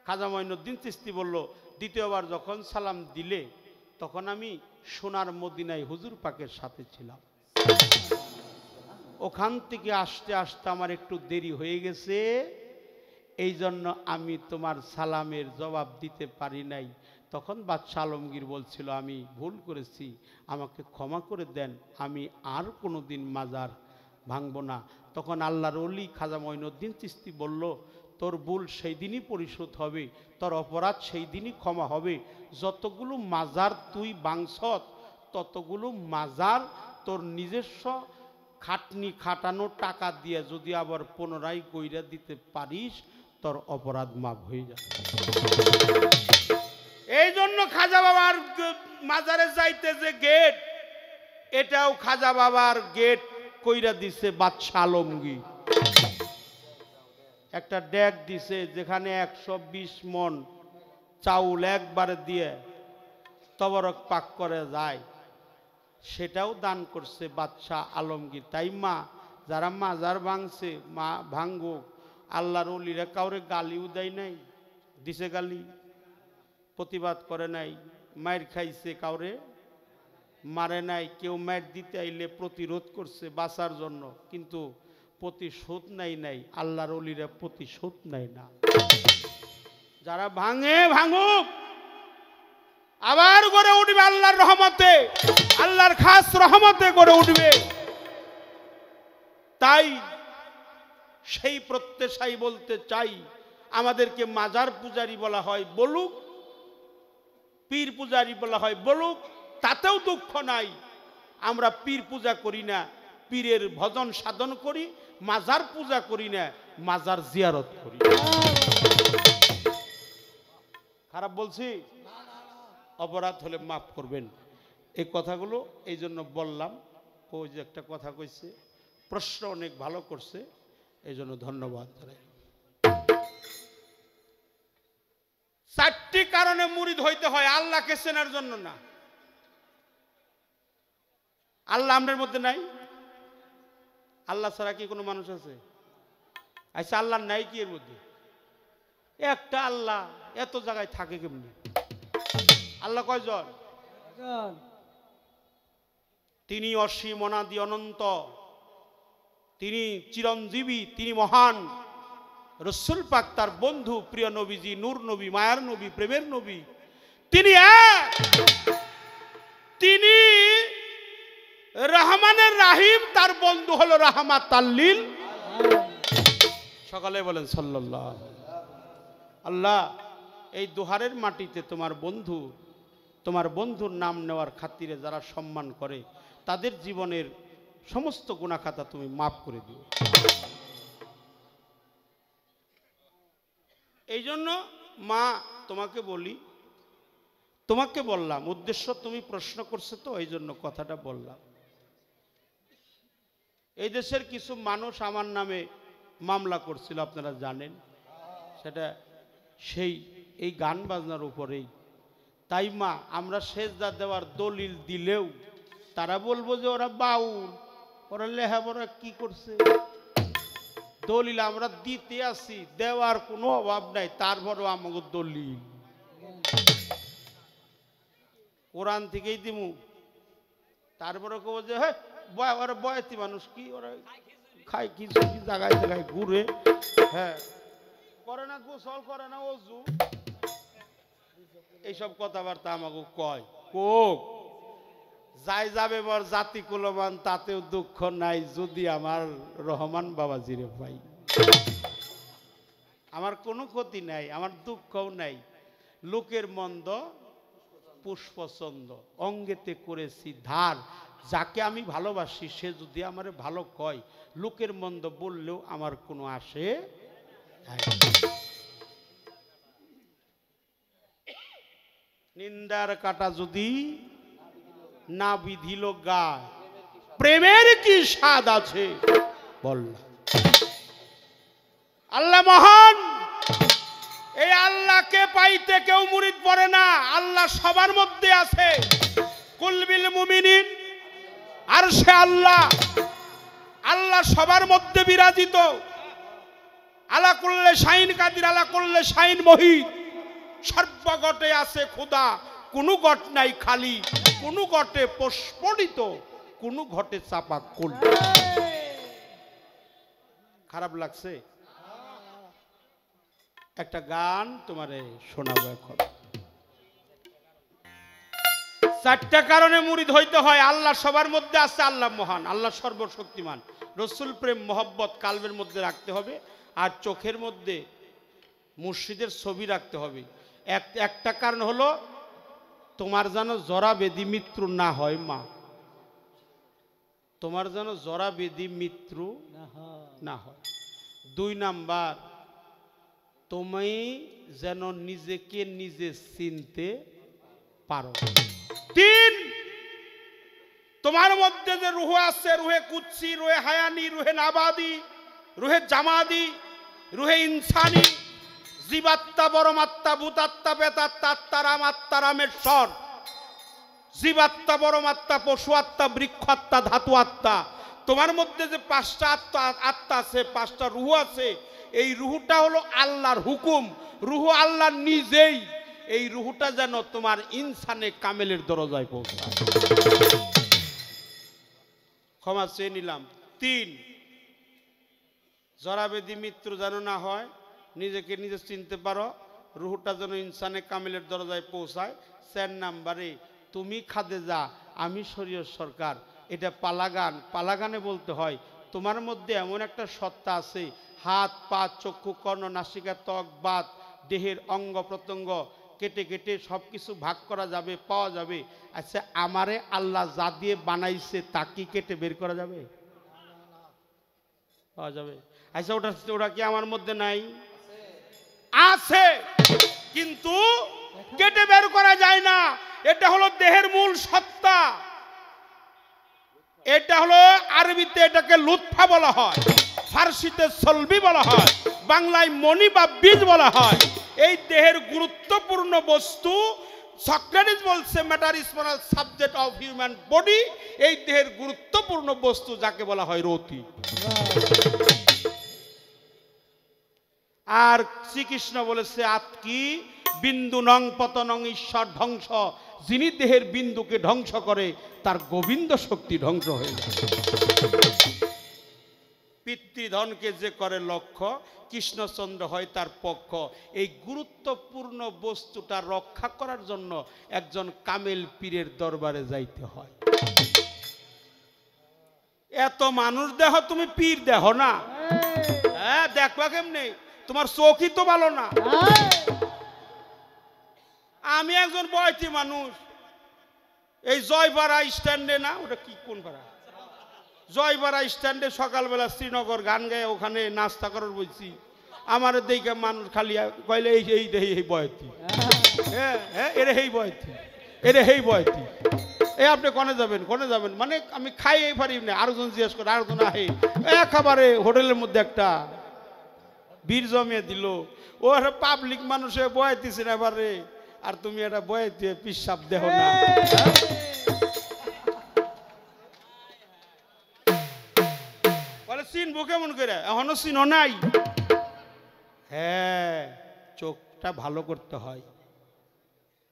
Speaker 2: খাজা মঈনুদ্দিন চিশতি বলল, দ্বিতীয়বার যখন সালাম দিলে তখন আমি সোনার মদিনায় হুজুর পাকের সাথে ছিলাম। ওখান থেকে আসতে আসতে আমার একটু দেরি হয়ে গেছে, এই জন্য আমি তোমার সালামের জবাব দিতে পারি নাই। তখন বাদশাহ আলমগীর বলছিল, আমি ভুল করেছি, আমাকে ক্ষমা করে দেন, আমি আর কোনো দিন মাজার ভাঙব না। তখন আল্লাহর ওলি খাজা মঈনুদ্দিন চিশতি বলল, তোর ভুল সেই দিনই পরিশোধ হবে, তোর অপরাধ সেই দিনই ক্ষমা হবে। যতগুলো মাজার তুই ভাঙছত ততগুলো মাজার তোর নিজস্ব খাটনি খাটানো টাকা দিয়ে যদি আবার পুনরায় কইরা দিতে পারিস, তোর অপরাধ মাফ হয়ে যাবে। এই জন্য খাজা বাবার মাজারে যাইতে যে গেট, এটাও খাজা বাবার গেট কইরা দিছে বাদশাহ আলমগীর। একটা ডেক দিছে যেখানে 120 মণ চাউল একবারে দিয়ে তবরক পাক করে যায়, সেটাও দান করছে বাদশাহ আলমগীর। তাই মা, যারা মাজার ভাঙছে, মা ভাঙ্গুক, আল্লাহর ওলিরা কাউরে গালিও দেয় নাই, দিছে গালি, প্রতিবাদ করে নাই, মায়ের খাইছে, কাউরে মারে নাই, কেউ মায়ের দিতে আইলে প্রতিরোধ করছে বাঁচার জন্য, কিন্তু প্রতিশোধ নাই। আল্লাহর ওলিরা প্রতিশোধ নেয় না। যারা ভাঙে ভাঙুক, আবার গড়ে উঠবে আল্লাহর রহমতে, আল্লাহর খাস রহমতে গড়ে উঠবে। তাই সেই প্রত্যাশাই বলতে চাই, আমাদেরকে মাজার পূজারি বলা হয় বলুক, পীর পূজারি বলা হয় বলুক, তাতেও দুঃখ নাই। আমরা পীর পূজা করি না, পীরের ভজন সাধন করি, মাজার পূজা করি না, মাজার জিয়ারত করি। খারাপ বলছি? অপরাধ হলে মাফ করবেন। এই কথাগুলো এই জন্য বললাম, ও যে একটা কথা কইছে, প্রশ্ন অনেক ভালো করছে, এই জন্য ধন্যবাদ। 4টি কারণে মুরিদ হইতে হয়, আল্লাহকে চেনার জন্য না। আল্লাহ আমাদের মধ্যে নাই? আল্লাহ ছাড়া কি কোনো মানুষ আছে? আচ্ছা, আল্লাহ নাই কি এর মধ্যে? একটা আল্লাহ এত জায়গায় থাকে কেমনি? আল্লাহ কয়জন? তিনি অসীম, অনাদি, অনন্ত, তিনি চিরঞ্জীবী, তিনি মহান। রাসূল পাক তার বন্ধু, প্রিয় নবীজি, নূর নবী, মায়ার নবী, প্রেমের নবী, তিনি এক, তিনি রহমানের রাহিম, তার বন্ধু হলো রাহমাতাল লিল। সকালে বলেন সাল্লাল্লাহু। আল্লাহ, এই দোহারের মাটিতে তোমার বন্ধুর নাম নেওয়ার খাতিরে যারা সম্মান করে, তাদের জীবনের সমস্ত গুনাহ খাতা তুমি মাফ করে দিও। এই জন্য মা, তোমাকে বললাম, উদ্দেশ্য তুমি প্রশ্ন করছো তো, এই জন্য কথাটা বললাম। এই দেশের কিছু মানুষ আমার নামে মামলা করছিল, আপনারা জানেন, সেটা সেই এই গান বাজনার উপরেই। তাই মা, আমরা সেজদা দেওয়ার দলিল দিলেও তারা বলবো যে ওরা বাউল, ওরা লেহাপড়া কি করছে। দলিল আমরা দিতে আসি, দেওয়ার কোনো অভাব নাই, তারপরও আমাকে দলিল কোরআন থেকেই দিমু, তারপরে কব যে হ্যাঁ ওরা বয়াতি মানুষ কি ওরা খায় কিছু কি জায়গায় জায়গায় ঘুরে, হ্যাঁ করে না গোসল করে না অজু, এইসব কথাবার্তা আমাকে কয়। কোক যাই যাবে বর জাতি কুলমান তাতেও দুঃখ নাই যদি আমার রহমান বাবাজিরে পাই। আমার কোনো ক্ষতি নাই, আমার দুঃখও নাই। লোকের মন্দ পুষ্পচন্দ অঙ্গেতে করেছি ধার, যাকে আমি ভালোবাসি সে যদি আমার ভালো কয়, লোকের মন্দ বললেও আমার কোনো আসে যায় না। নিন্দার কাটা যদি না বিধিল গায়, প্রেমের কি স্বাদ আছে বল। আল্লাহ মহান, এই আল্লাহকে পাইতে কেউ মুরিদ পড়ে না, আল্লাহ সবার মধ্যে আছে। কুলবিল মুমিনিন আরশে আল্লাহ, আল্লাহ সবার মধ্যে বিরাজিত। আলা কুল্লে শাইন কাদির, আলা কুল্লে শাইন মহিত, সর্বগটে আছে খোদা, কোনো গট নাই খালি, কোনো গটে প্রস্ফুটিত, কোনো ঘটে চাপা কুল। খারাপ লাগছে? একটা গান তোমারে শোনাবো এখন। চারটা কারণে মুরিদ হইতে হয়। আল্লাহ সবার মধ্যে আছে, আল্লাহ মহান, আল্লাহ সর্বশক্তিমান। রসুল প্রেম মোহব্বত কালবের মধ্যে রাখতে হবে, আর চোখের মধ্যে মুর্শিদের ছবি রাখতে হবে। একটা কারণ হলো তোমার যেন জরা বেদি মৃত্যু না হয় মা, তোমার যেন জরা বেদি মৃত্যু না হয়। 2 নাম্বার, তুমি যেন নিজেকে নিজে চিনতে পারো। 3, তোমার মধ্যে যে রুহ আছে, রুহে কুদসি, রুহে হায়ানি, রুহে নাবাদি, রুহে জামাদি, রুহে ইনসানি, জীবাত্মা, পরমাত্মা, ভূতাত্মা, প্রেতাত্মা, আত্মারাম, আত্মারামেশ্বর, জীবাত্মা, পরমাত্মা, পশু আত্মা, বৃক্ষ আত্মা, ধাতু আত্মা, তোমার মধ্যে যে 5টা আত্মা আছে, 5টা রুহ আছে, এই রুহটা হলো আল্লাহর হুকুম, রুহ আল্লাহ নিজেই। এই রুহটা যেন তোমার ইনসানে কামেলের দরজায় পৌঁছায়। ক্ষমা চেয়ে নিলাম। 3, জরাবেদি মৃত্যু যেন না হয়, নিজেকে নিজে চিনতে পারো, রুহটা যেন ইনসানে কামেলের দরজায় পৌঁছায়। 4 নাম্বারে, তুমি খাদেজা আমি শরীয়ত সরকার, এটা পালাগান। পালাগানে বলতে হয় তোমার মধ্যে এমন একটা সত্তা আছে, হাত পা চক্ষু কর্ণ নাসিকা ত্বক বাত দেহের অঙ্গ প্রত্যঙ্গ কেটে কেটে সব কিছু ভাগ করা যাবে, পাওয়া যাবে। আচ্ছা, আমারে আল্লাহ যা দিয়ে বানাইছে তা কি কেটে বের করা যাবে? পাওয়া যাবে? আচ্ছা, ওটা কি আমার মধ্যে নাই? আছে, কিন্তু কেটে বের করা যায় না। এটা হলো দেহের মূল সত্তা। এটা হলো আরবিতে এটাকে লুৎফা বলা হয়, ফার্সিতে সলবি বলা হয়, বাংলায় মণি বা বীজ বলা হয়। এই দেহের গুরুত্বপূর্ণ বস্তু, সক্রেটিস বলছে matter is small subject of human body. এই দেহের গুরুত্বপূর্ণ বস্তু যাকে বলা হয় রতি। আর শ্রীকৃষ্ণ বলেছে আত্কি বিন্দু নং পতনং ঈশ্বর ধ্বংস, যিনি দেহের বিন্দুকে ধ্বংস করে তার গোবিন্দ শক্তি ধ্বংস হয়ে যায়। পিতৃধনকে যে করে লক্ষ্য, কৃষ্ণচন্দ্র হয় তার পক্ষ। এই গুরুত্বপূর্ণ বস্তুটা রক্ষা করার জন্য একজন কামেল পীরের দরবারে যাইতে হয়। এত মানুষ দেহ, তুমি পীর দেহ না? হ্যাঁ, দেখবা কেমনে? তোমার চোখই তো ভালো না। আমি একজন বয়সী মানুষ, এই জয়পাড়া স্ট্যান্ডে, না ওটা কি কোন পাড়া, জয়পাড়া স্ট্যান্ডে সকালবেলা শ্রীনগর গান গায়ে ওখানে নাস্তা করার বলছি। আমার দেখে মানুষ খালি কইলে এই বয়সী, হ্যাঁ হ্যাঁ, এরে এই বয়সী, এরে এই বয়সী। এই আপনি কনে যাবেন, কনে যাবেন? মানে আমি খাই এই পারি না। আরেকজন জিজ্ঞেস করে, আরেকজন আহে, একেবারে হোটেলের মধ্যে একটা বীর জমিয়ে দিল। ও একটা পাবলিক মানুষে বয়াইতেছে না এবারে, আর তুমি এটা বয়াইতে পিসাব দেহ না। বলে চিনবো কেমন করে? এখনো চিনো নাই? হ্যাঁ, চোখটা ভালো করতে হয়।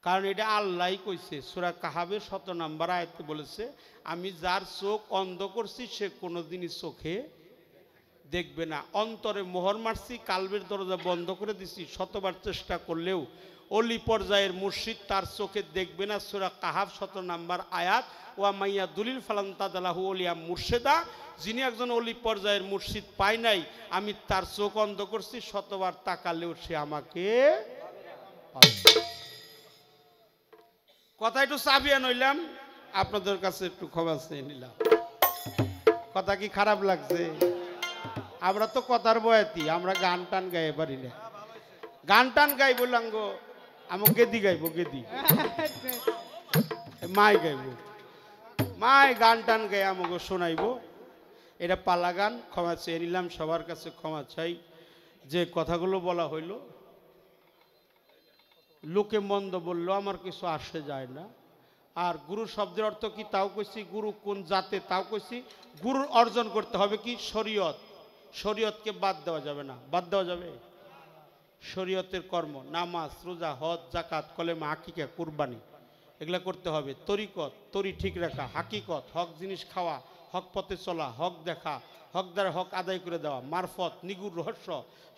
Speaker 2: কারণ এটা আল্লাহই কইছে, সূরা কাহাবের 17 নম্বর আয়াতে বলেছে, আমি যার চোখ অন্ধ করছি সে কোনোদিনই চোখে দেখবে না। অন্তরে মোহর মারছি, কালবের দরজা বন্ধ করে দিছি, শতবার চেষ্টা করলেও অলি পর্যায়ের মুর্শিদ তার চোখে দেখবে না। সূরা কাহাব 17 নম্বর আয়াত। ওয়া মাইয়া দুলিল ফালান্তাদালাহু ওলিয়া মুর্শেদা, যিনি একজন অলি পর্যায়ের মুর্শিদ পাই নাই, আমি তার চোখ অন্ধ করছি, শতবার তাকালেও সে আমাকে পাবে। কথা একটু চাপিয়া নইলাম, আপনাদের কাছে একটু ক্ষমা চেয়ে নিলাম। কথা কি খারাপ লাগছে? আমরা তো কথার বয়াতি, আমরা গান টান গাইতে পারি না। গান টান গাই বললাম গো, আমাকে গেদি গাইব, গেদি মাই গাইব, মাই গান টান গাই আমাকে শোনাইব। এটা পালা গান, ক্ষমা চেয়ে নিলাম, সবার কাছে ক্ষমা চাই। যে কথাগুলো বলা হইল, লোকে মন্দ বললো আমার কিছু আসে যায় না। আর গুরু শব্দের অর্থ কি তাও কইছি, গুরু কোন জাতে তাও কইছি। গুরুর অর্জন করতে হবে কি? শরীয়ত। শরীয়তকে বাদ দেওয়া যাবে না। বাদ দেওয়া যাবে? শরীয়তের কর্ম, নামাজ, রোজা, হজ, জাকাত, কলেমা, আকিকা, কুরবানি, এগুলা করতে হবে। তরিকত, তরি ঠিক রাখা, হাকিকত, হক জিনিস খাওয়া, হক পথে চলা, হক দেখা, হক দ্বারা হক আদায় করে দেওয়া, মারফত, নিগুর রহস্য,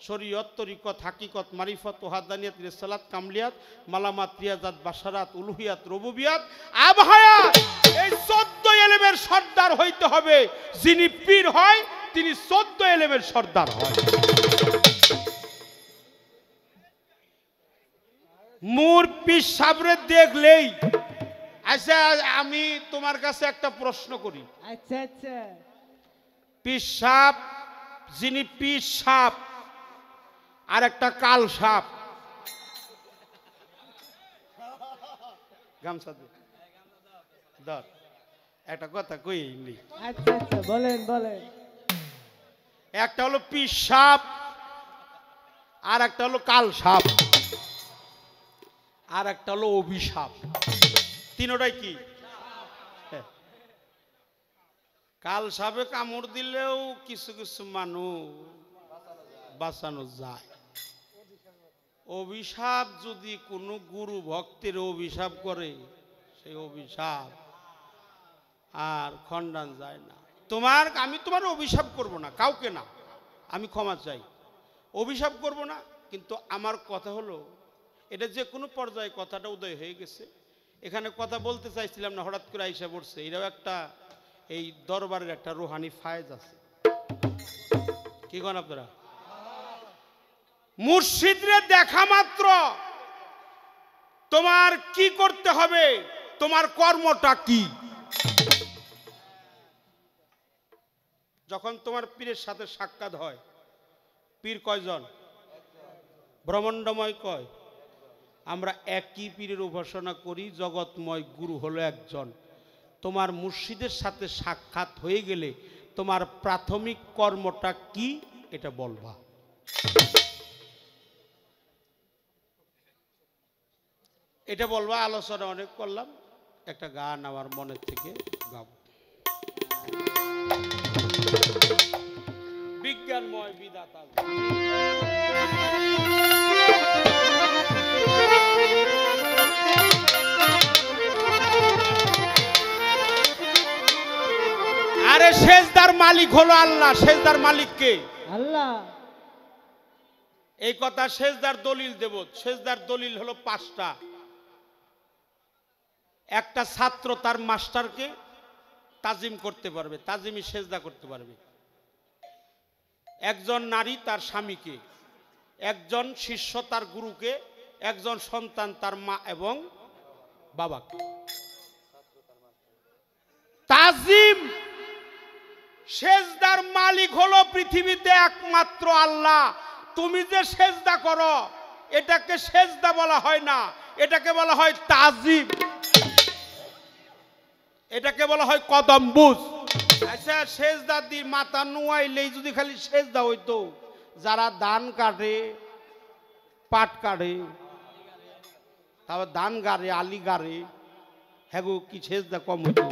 Speaker 2: শরীয়ত, তরিকত, হাকিকত, মারিফত, ওহাদানিয়াত, রিসালাত, কামলিয়াত, মালামাত, রিয়াজাত, বাশারাত, উলুহিয়াত, রুবুবিয়াত, আবহায়াত, এই 14 এলেমের সর্দার হইতে হবে। যিনি পীর হয় তিনি 14 এলেমের সর্দার হয়। মুর পীর সাবরে দেখলেই, আচ্ছা আমি তোমার কাছে একটা প্রশ্ন করি।
Speaker 3: আচ্ছা আচ্ছা,
Speaker 2: পীর সাপ, যিনি পীর সাপ আর একটা কাল সাপ, গামছা দে ধর, একটা কথা কই নি।
Speaker 3: আচ্ছা আচ্ছা, বলেন বলেন।
Speaker 2: একটা হলো পীর সাপ আর একটা হলো কাল সাপ আর একটা হলো অভিশাপ। তিনটাই কি? কাল সাপে কামড় দিলেও কিছু কিছু মানুষ বাঁচানো যায়। অভিশাপ যদি কোনো গুরু ভক্তের অভিশাপ করে, সেই অভিশাপ আর খণ্ডান যায় না। আমি তোমার অভিশাপ করব না, কাউকে না, আমি ক্ষমা চাই, অভিশাপ করব না। কিন্তু আমার কথা হলো, এটা যে কোনো পর্যায়ে কথাটা উদয় হয়ে গেছে, এখানে কথা বলতে চাইছিলাম না, হঠাৎ করে আইসা পড়ছে। এটাও একটা, এই দরবারের একটা রুহানি ফায়েজ আছে। কি কন আপনারা? মুর্শিদরে দেখা মাত্র তোমার কি করতে হবে, তোমার কর্মটা কি? যখন তোমার পীরের সাথে সাক্ষাৎ হয়, পীর কয়জন? ব্রহ্মাণ্ডময় কয়। আমরা একই পীরের উপাসনা করি, জগৎময় গুরু হলো একজন। তোমার মুর্শিদের সাথে সাক্ষাৎ হয়ে গেলে তোমার প্রাথমিক কর্মটা কি এটা বলবা। এটা বলবা। আলোচনা অনেক করলাম, একটা গান আমার মনের থেকে গাবো। বিজ্ঞানময় বিধাতা, আরে সেজদার মালিক হলো আল্লাহ। সেজদার মালিক কে?
Speaker 3: আল্লাহ।
Speaker 2: এই কথা সেজদার দলিল দেব। সেজদার দলিল হলো 5টা। একটা ছাত্র তার মাস্টারকে তাজিম করতে পারবে, তাজিমি সেজদা করতে পারবে। একজন নারী তার স্বামীকে, একজন শিষ্য তার গুরুকে, একজন সন্তান তার মা এবং বাবাকে। তাজিম সেজদার মালিক হলো পৃথিবীতে একমাত্র আল্লাহ। তুমি যে সেজদা করো, এটাকে সেজদা বলা হয় না, এটাকে বলা হয় তাজিম, এটাকে বলা হয় কদম বুঝ। আচ্ছা, সেজদা দিয়ে মাথা নুয়াইলেই যদি খালি সেজদা হইতো, যারা ধান কাটে, পাট কাটে, তারপর ধান গাড়ে, আলি গাড়ে, হ্যাঁ কি সেজদা কম হইতো?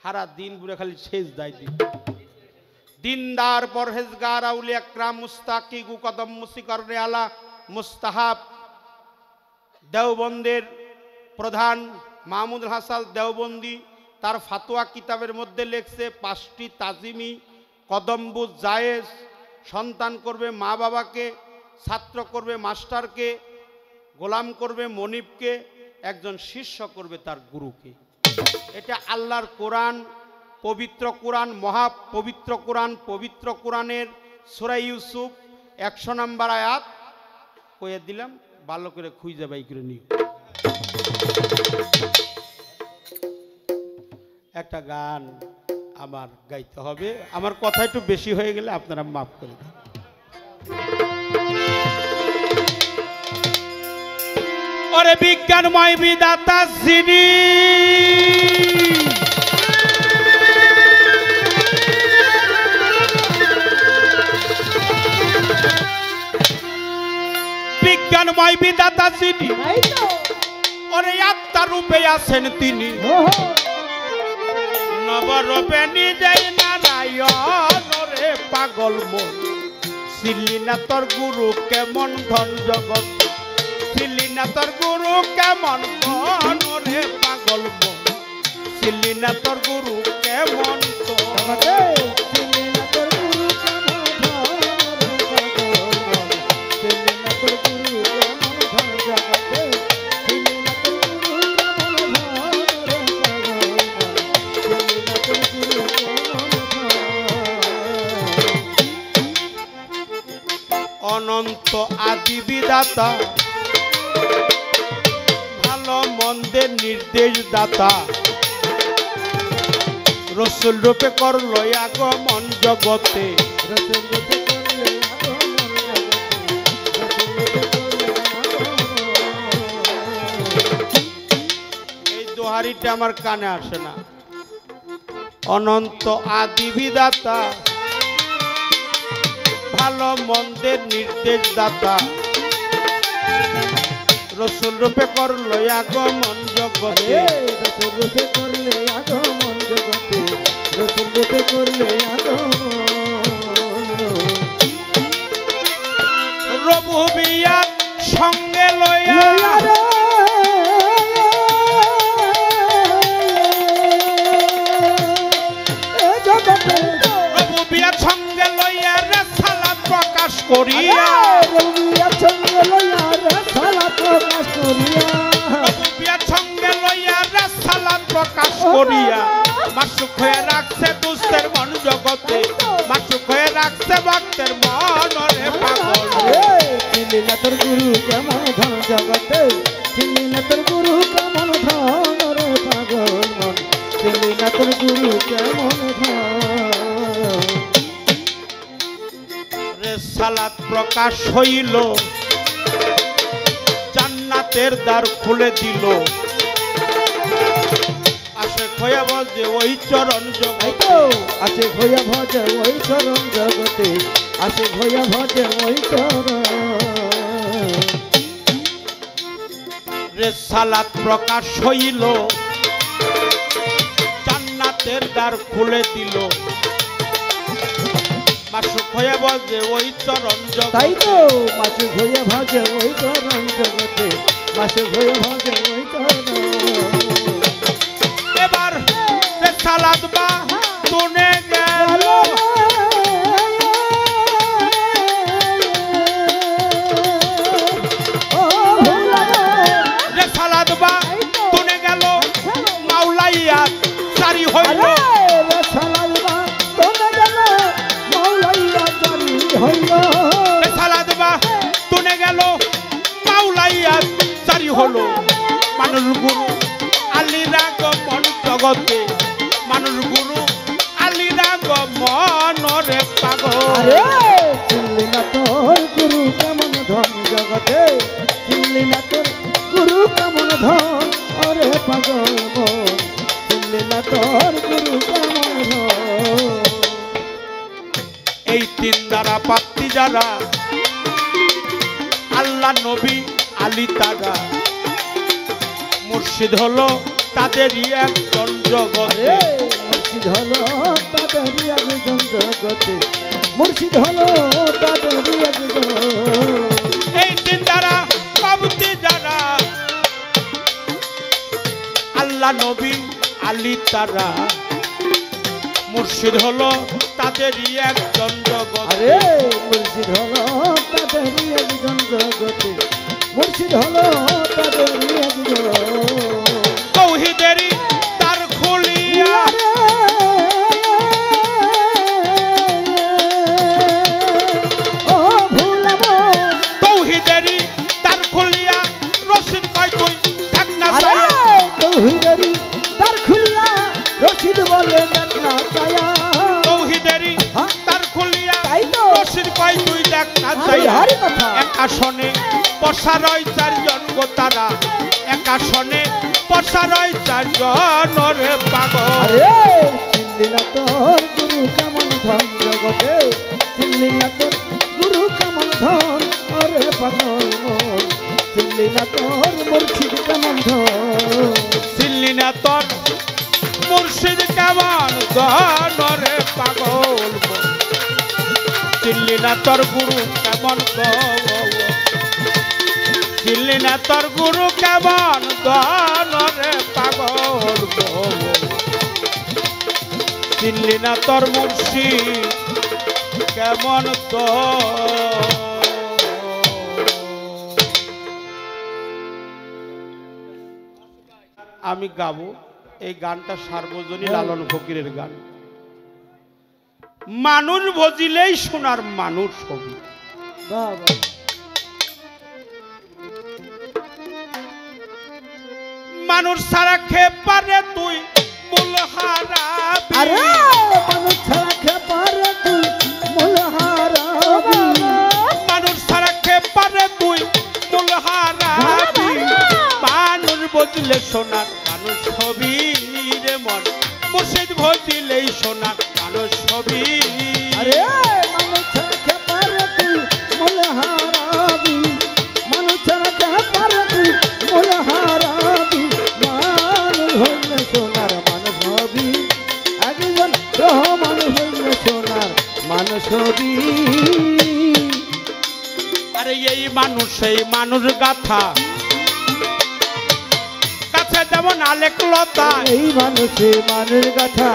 Speaker 2: সারা দিন পুরো খালি সেজদাই দিন। দিনদার পরহেজগার আউলিয়া একরাম মুস্তাকি গু কদম মুসিকর আলা মুস্তাহাব দেওবন্দের প্রধান মাহমুদুল হাসান দেওবন্দি তার ফাতোয়া কিতাবের মধ্যে লেখছে 5টি তাজিমি কদম্বুজ জায়েজ। সন্তান করবে মা বাবাকে, ছাত্র করবে মাস্টারকে, গোলাম করবে মনিবকে, একজন শিষ্য করবে তার গুরুকে। এটা আল্লাহর কোরআন, পবিত্র কোরআন, মহা পবিত্র কোরআন, পবিত্র কোরআনের সূরা ইউসুফ 100 নম্বর আয়াত কয়ে দিলাম, ভালো করে খুঁজে বাই করে নিও। একটা গান আমার গাইতে হবে, আমার কথা একটু বেশি হয়ে গেলে আপনারা মাফ করে দিন। ওরে বিজ্ঞানময় বিধাতা যিনি, বিজ্ঞানময় বিধাতা যিনি, ওরে আত্মা রূপে আছেন তিনি, নবরূপে নিজেই নারায়ণ। রে পাগল মন ছিলি না তোর গুরু কেমন ধন জগৎ, ছিলি না তোর গুরু কেমন ধন। রে পাগল মন ছিলি না তোর গুরু কেমন অনন্ত আদি বিধাতা, ভালো মন্দের নির্দেশ দাতা, রসুল রূপে করলো আগমন জগতে। এই দোহারিটা আমার কানে আসে না। অনন্ত আদি বিধাতা, ভালো মন্দের নির্দেশ দাতা, রসুল রূপে করলো আগমন জগতে।
Speaker 3: রসুল রূপে করলে আগমন জগতে, রসুল রূপে করলে
Speaker 2: রবুবিয়া সঙ্গে লইয়া, রবুবিয়া সঙ্গে লইয়া রে সালাত প্রকাশ করিয়া,
Speaker 3: রবুবিয়া সঙ্গে লইয়া রে সালাত প্রকাশ করিয়া,
Speaker 2: রবুবিয়া সঙ্গে লইয়া রে সালাত প্রকাশ করিয়া, মাসুক হয়ে রাখছে দুস্থের মন জগতে, মাসুক হয়ে রাখছে ভক্তের মন। রে পাগল
Speaker 3: চিনলি না তোর গুরু কেমন ধন জগতে, চিনলি না তোর গুরু কেমন ধন। রে পাগল মন চিনলি না তোর গুরু কেমন ধন।
Speaker 2: রে সালাত প্রকাশ হইল, জান্নাতের দ্বার খুলে দিল, আশেক হয়ে বজে ওই চরণ জগতে,
Speaker 3: আছে ভয়া ভজে ওই চরণ জগতে, আছে ভয়া ভজে ওই চরণ।
Speaker 2: রে সালাত প্রকাশ হইল, জান্নাতের দ্বার খুলে দিল, মাসুক হয়ে বজে ওই চরণ জগতে।
Speaker 3: তাই তো মাসে ভয়া ভজে ওই চরণ জগতে, মাসে ভয়া ভজে ওই চরণ।
Speaker 2: এবার রে সালাত বা তুনে গেল, রে সালাত বা তুনে গেল, মাওলাইয়া সারি হইল, রে সালাত বা তুনে গেল, মাওলাইয়া সারি হলো। মানুষ গুরু আলীর আগমন জগতে, মানুষ গুরু আলীর আগমন। রে পাগল
Speaker 3: চিনলি না তোর গুরু কেমন ধন জগতে, চিনলি না তোর গুরু কেমন ধন। ওরে পাগল মন চিনলি না তোর গুরু কেমন ধন।
Speaker 2: এই তিন দ্বারা প্রাপ্তি যারা, আল্লাহ নবী আলী তারা, মুর্শিদ হলো তাদেরই একজন জগতে।
Speaker 3: মুর্শিদ হলো তাদেরই একজন জগতে, মুর্শিদ হলো তাদেরই একজন।
Speaker 2: এই তিন দ্বারা প্রাপ্তি যারা, তারা মুর্শিদ হলো তাদেরই একজন জগৎ
Speaker 3: আরে মুর্শিদ হলো তাদেরই একজন জগতে মুর্শিদ হলো তাদেরই একজন
Speaker 2: তৌহিদেরই তার খুলিয়া
Speaker 3: ও ভুলাবো
Speaker 2: তৌহিদেরই তার খুলিয়া রশিদ কয় তুই থাক না
Speaker 3: আরে তৌহিদেরই তার খুলিয়া রশিদ বলে দেখ না ছায়া
Speaker 2: তৌহিদেরই তার খুলিয়া
Speaker 3: তাই তো
Speaker 2: রশিদ কয় তুই দেখ না
Speaker 3: আরে হারি কথা
Speaker 2: এক আসনে বসা রয় চারজন গো তারা এক আসনে বসা রয় চারজন রে পাগল
Speaker 3: আরে চিনলি না তোর গুরু কেমন ধন জগতে চিনলি না তোর গুরু কেমন ধন ওরে পাগল মন চিনলি না তোর মুর্শিদ কেমন ধন
Speaker 2: চিনলি না তোর মুর্শিদ কেমন ধন রে পাগল চিনলি না তোর গুরু কেমন চিনলি না তোর গুরু কেমন ধন রে পাগল চিনলি না তোর মুর্শিদ কেমন তো আমি গাবো এই গানটা সার্বজনীন লালন ফকিরের গান মানুষ বুঝিলেই শোনার মানুষ হবি
Speaker 3: বাবা
Speaker 2: মানুষ ছাড়া খেয়ে পারে তুই মূল হারাবি
Speaker 3: আরে মানুষ ছাড়া খেপারে তুই মূল হারাবি
Speaker 2: মানুষ ছাড়া খেয়ে পারে তুই মূল হারাবি মানুষ বুঝলে শোনার মানুষ হবি রে মন মুর্শিদ বুঝিলেই শোনার মানুষ হবি
Speaker 3: আরে মানুষ ছাড়া খেপারে তুই মূল হারাবি মানুষ ছাড়া খেপারে তুই মূল হারাবি মানুষ হইলে সোনার মানুষ হবি একজন রহমান হইলে সোনার মানুষ হবি
Speaker 2: আরে এই মানুষ সেই মানুষ গাথা কাছে যেমন আলেক লতা
Speaker 3: এই মানুষে মানুষ গাথা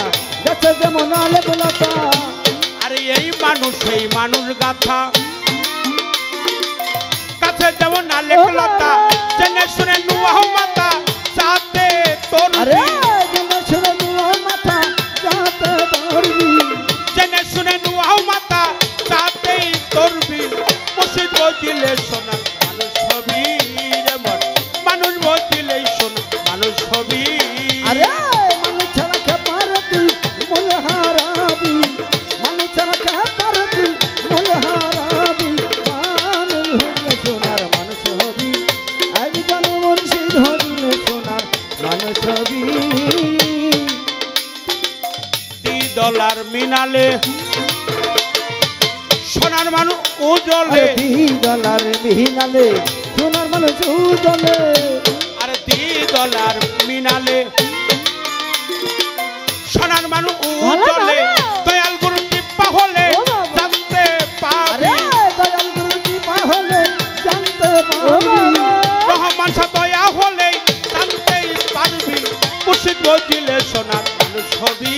Speaker 3: গাছে যেমন আলে বলতা
Speaker 2: আরে এই মানুষ সেই মানুষ গাথা কাছে যেমন আলেক লতা জেনে শুনে নুয়াহ মাতা যাতে তোর
Speaker 3: আরে জেনে শুনে নুয়াহ মাথা যাতে ধরবি
Speaker 2: জেনে শুনে নুয়াহ মাতা যাতে তোরবি মুর্শিদ বজিলে শোনা মানুষ হবি রে মন মানুষ বজিলে শোনা মানুষ হবি
Speaker 3: আরে মানুষ ছাড়া খেপারে তুই মূল হারাবি মানুষ ছাড়া খেপারে তুই মূল হারাবি মানুষ হইলে সোনার মানুষ হবি একজন মুর্শিদ হইলে সোনার মানুষ হবি
Speaker 2: $2 মিনালে সোনার মানুষ উজলে
Speaker 3: $2 বিহীনালে সোনার মানুষ উজলে
Speaker 2: আরে $2 মিনালে সোনার মানুষ উজলে দয়াল গুরু কৃপা হলে জানতে
Speaker 3: আরে
Speaker 2: পাবি
Speaker 3: দয়াল গুরু কৃপা হলে জানতে পারবি
Speaker 2: রহমান শাহ দয়া হলে জানতেই পারবি মুর্শিদ বজিলে সোনার মানুষ হবি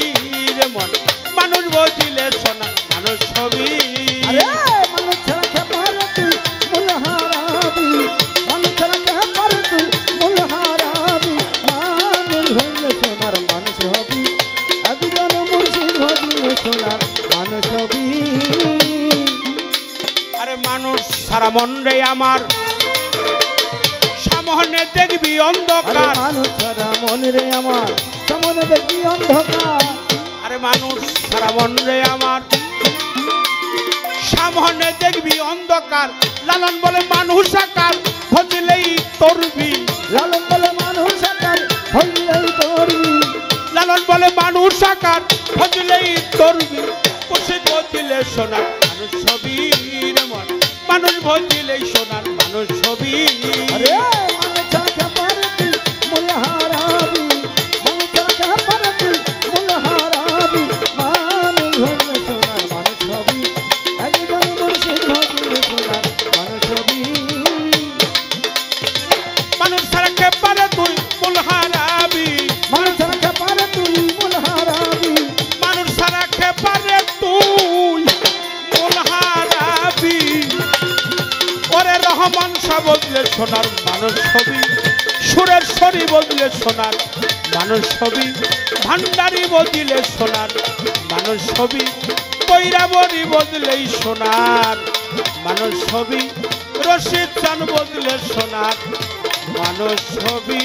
Speaker 2: রে মন মানুষ বজিলে সোনার মানুষ হবি
Speaker 3: আরে মানুষ ছাড়া খেপারে তুই মূল হারাবি মানুষ ছাড়া খেপারে তুই মূল হারাবি মানুষ হইলে সোনার মানুষ হবি একজন মুর্শিদ হইলে সোনার মানুষ হবি
Speaker 2: আরে মানুষ সারা মন রে আমার সামনে দেখবি
Speaker 3: আরে
Speaker 2: অন্ধকার
Speaker 3: মানুষ ছাড়া মনে রে আমার সামনে দেখবি অন্ধকার
Speaker 2: আরে মানুষ সারা মন রে আমার সামনে দেখবি অন্ধকার লালন বলে মানুষ আকার ভজলেই তরবি
Speaker 3: লালন বলে মানুষ আকার হইলেই তোরবি
Speaker 2: লালন বলে মানুষ আকার ভজলেই তরবি মুর্শিদ বজিলে সোনার মানুষ ছবি রে মন মানুষ ভজিলেই সোনার মানুষ ছবি
Speaker 3: আরে মানুষ ছাড়া খেপারে তুই মূল হারাবি মানুষ ছাড়া খেপারে তুই মূল হারাবি মানুষ হইলে সোনার মানুষ হবি একজন মুর্শিদ হইলে সোনার মানুষ হবি
Speaker 2: মানুষ ছাড়া কে পারে তুই মূল হারাবি
Speaker 3: মানুষ ছাড়া খেপারে তুই
Speaker 2: সোনার মানুষ ছবি, সুরের ছড়ি বদলে সোনার মানুষ ছবি, ভান্ডারি বদলে সোনার মানুষ ছবি, কৈরাবরী বদলেই সোনার মানুষ ছবি, রশিদ চান বদলে সোনার মানুষ ছবি।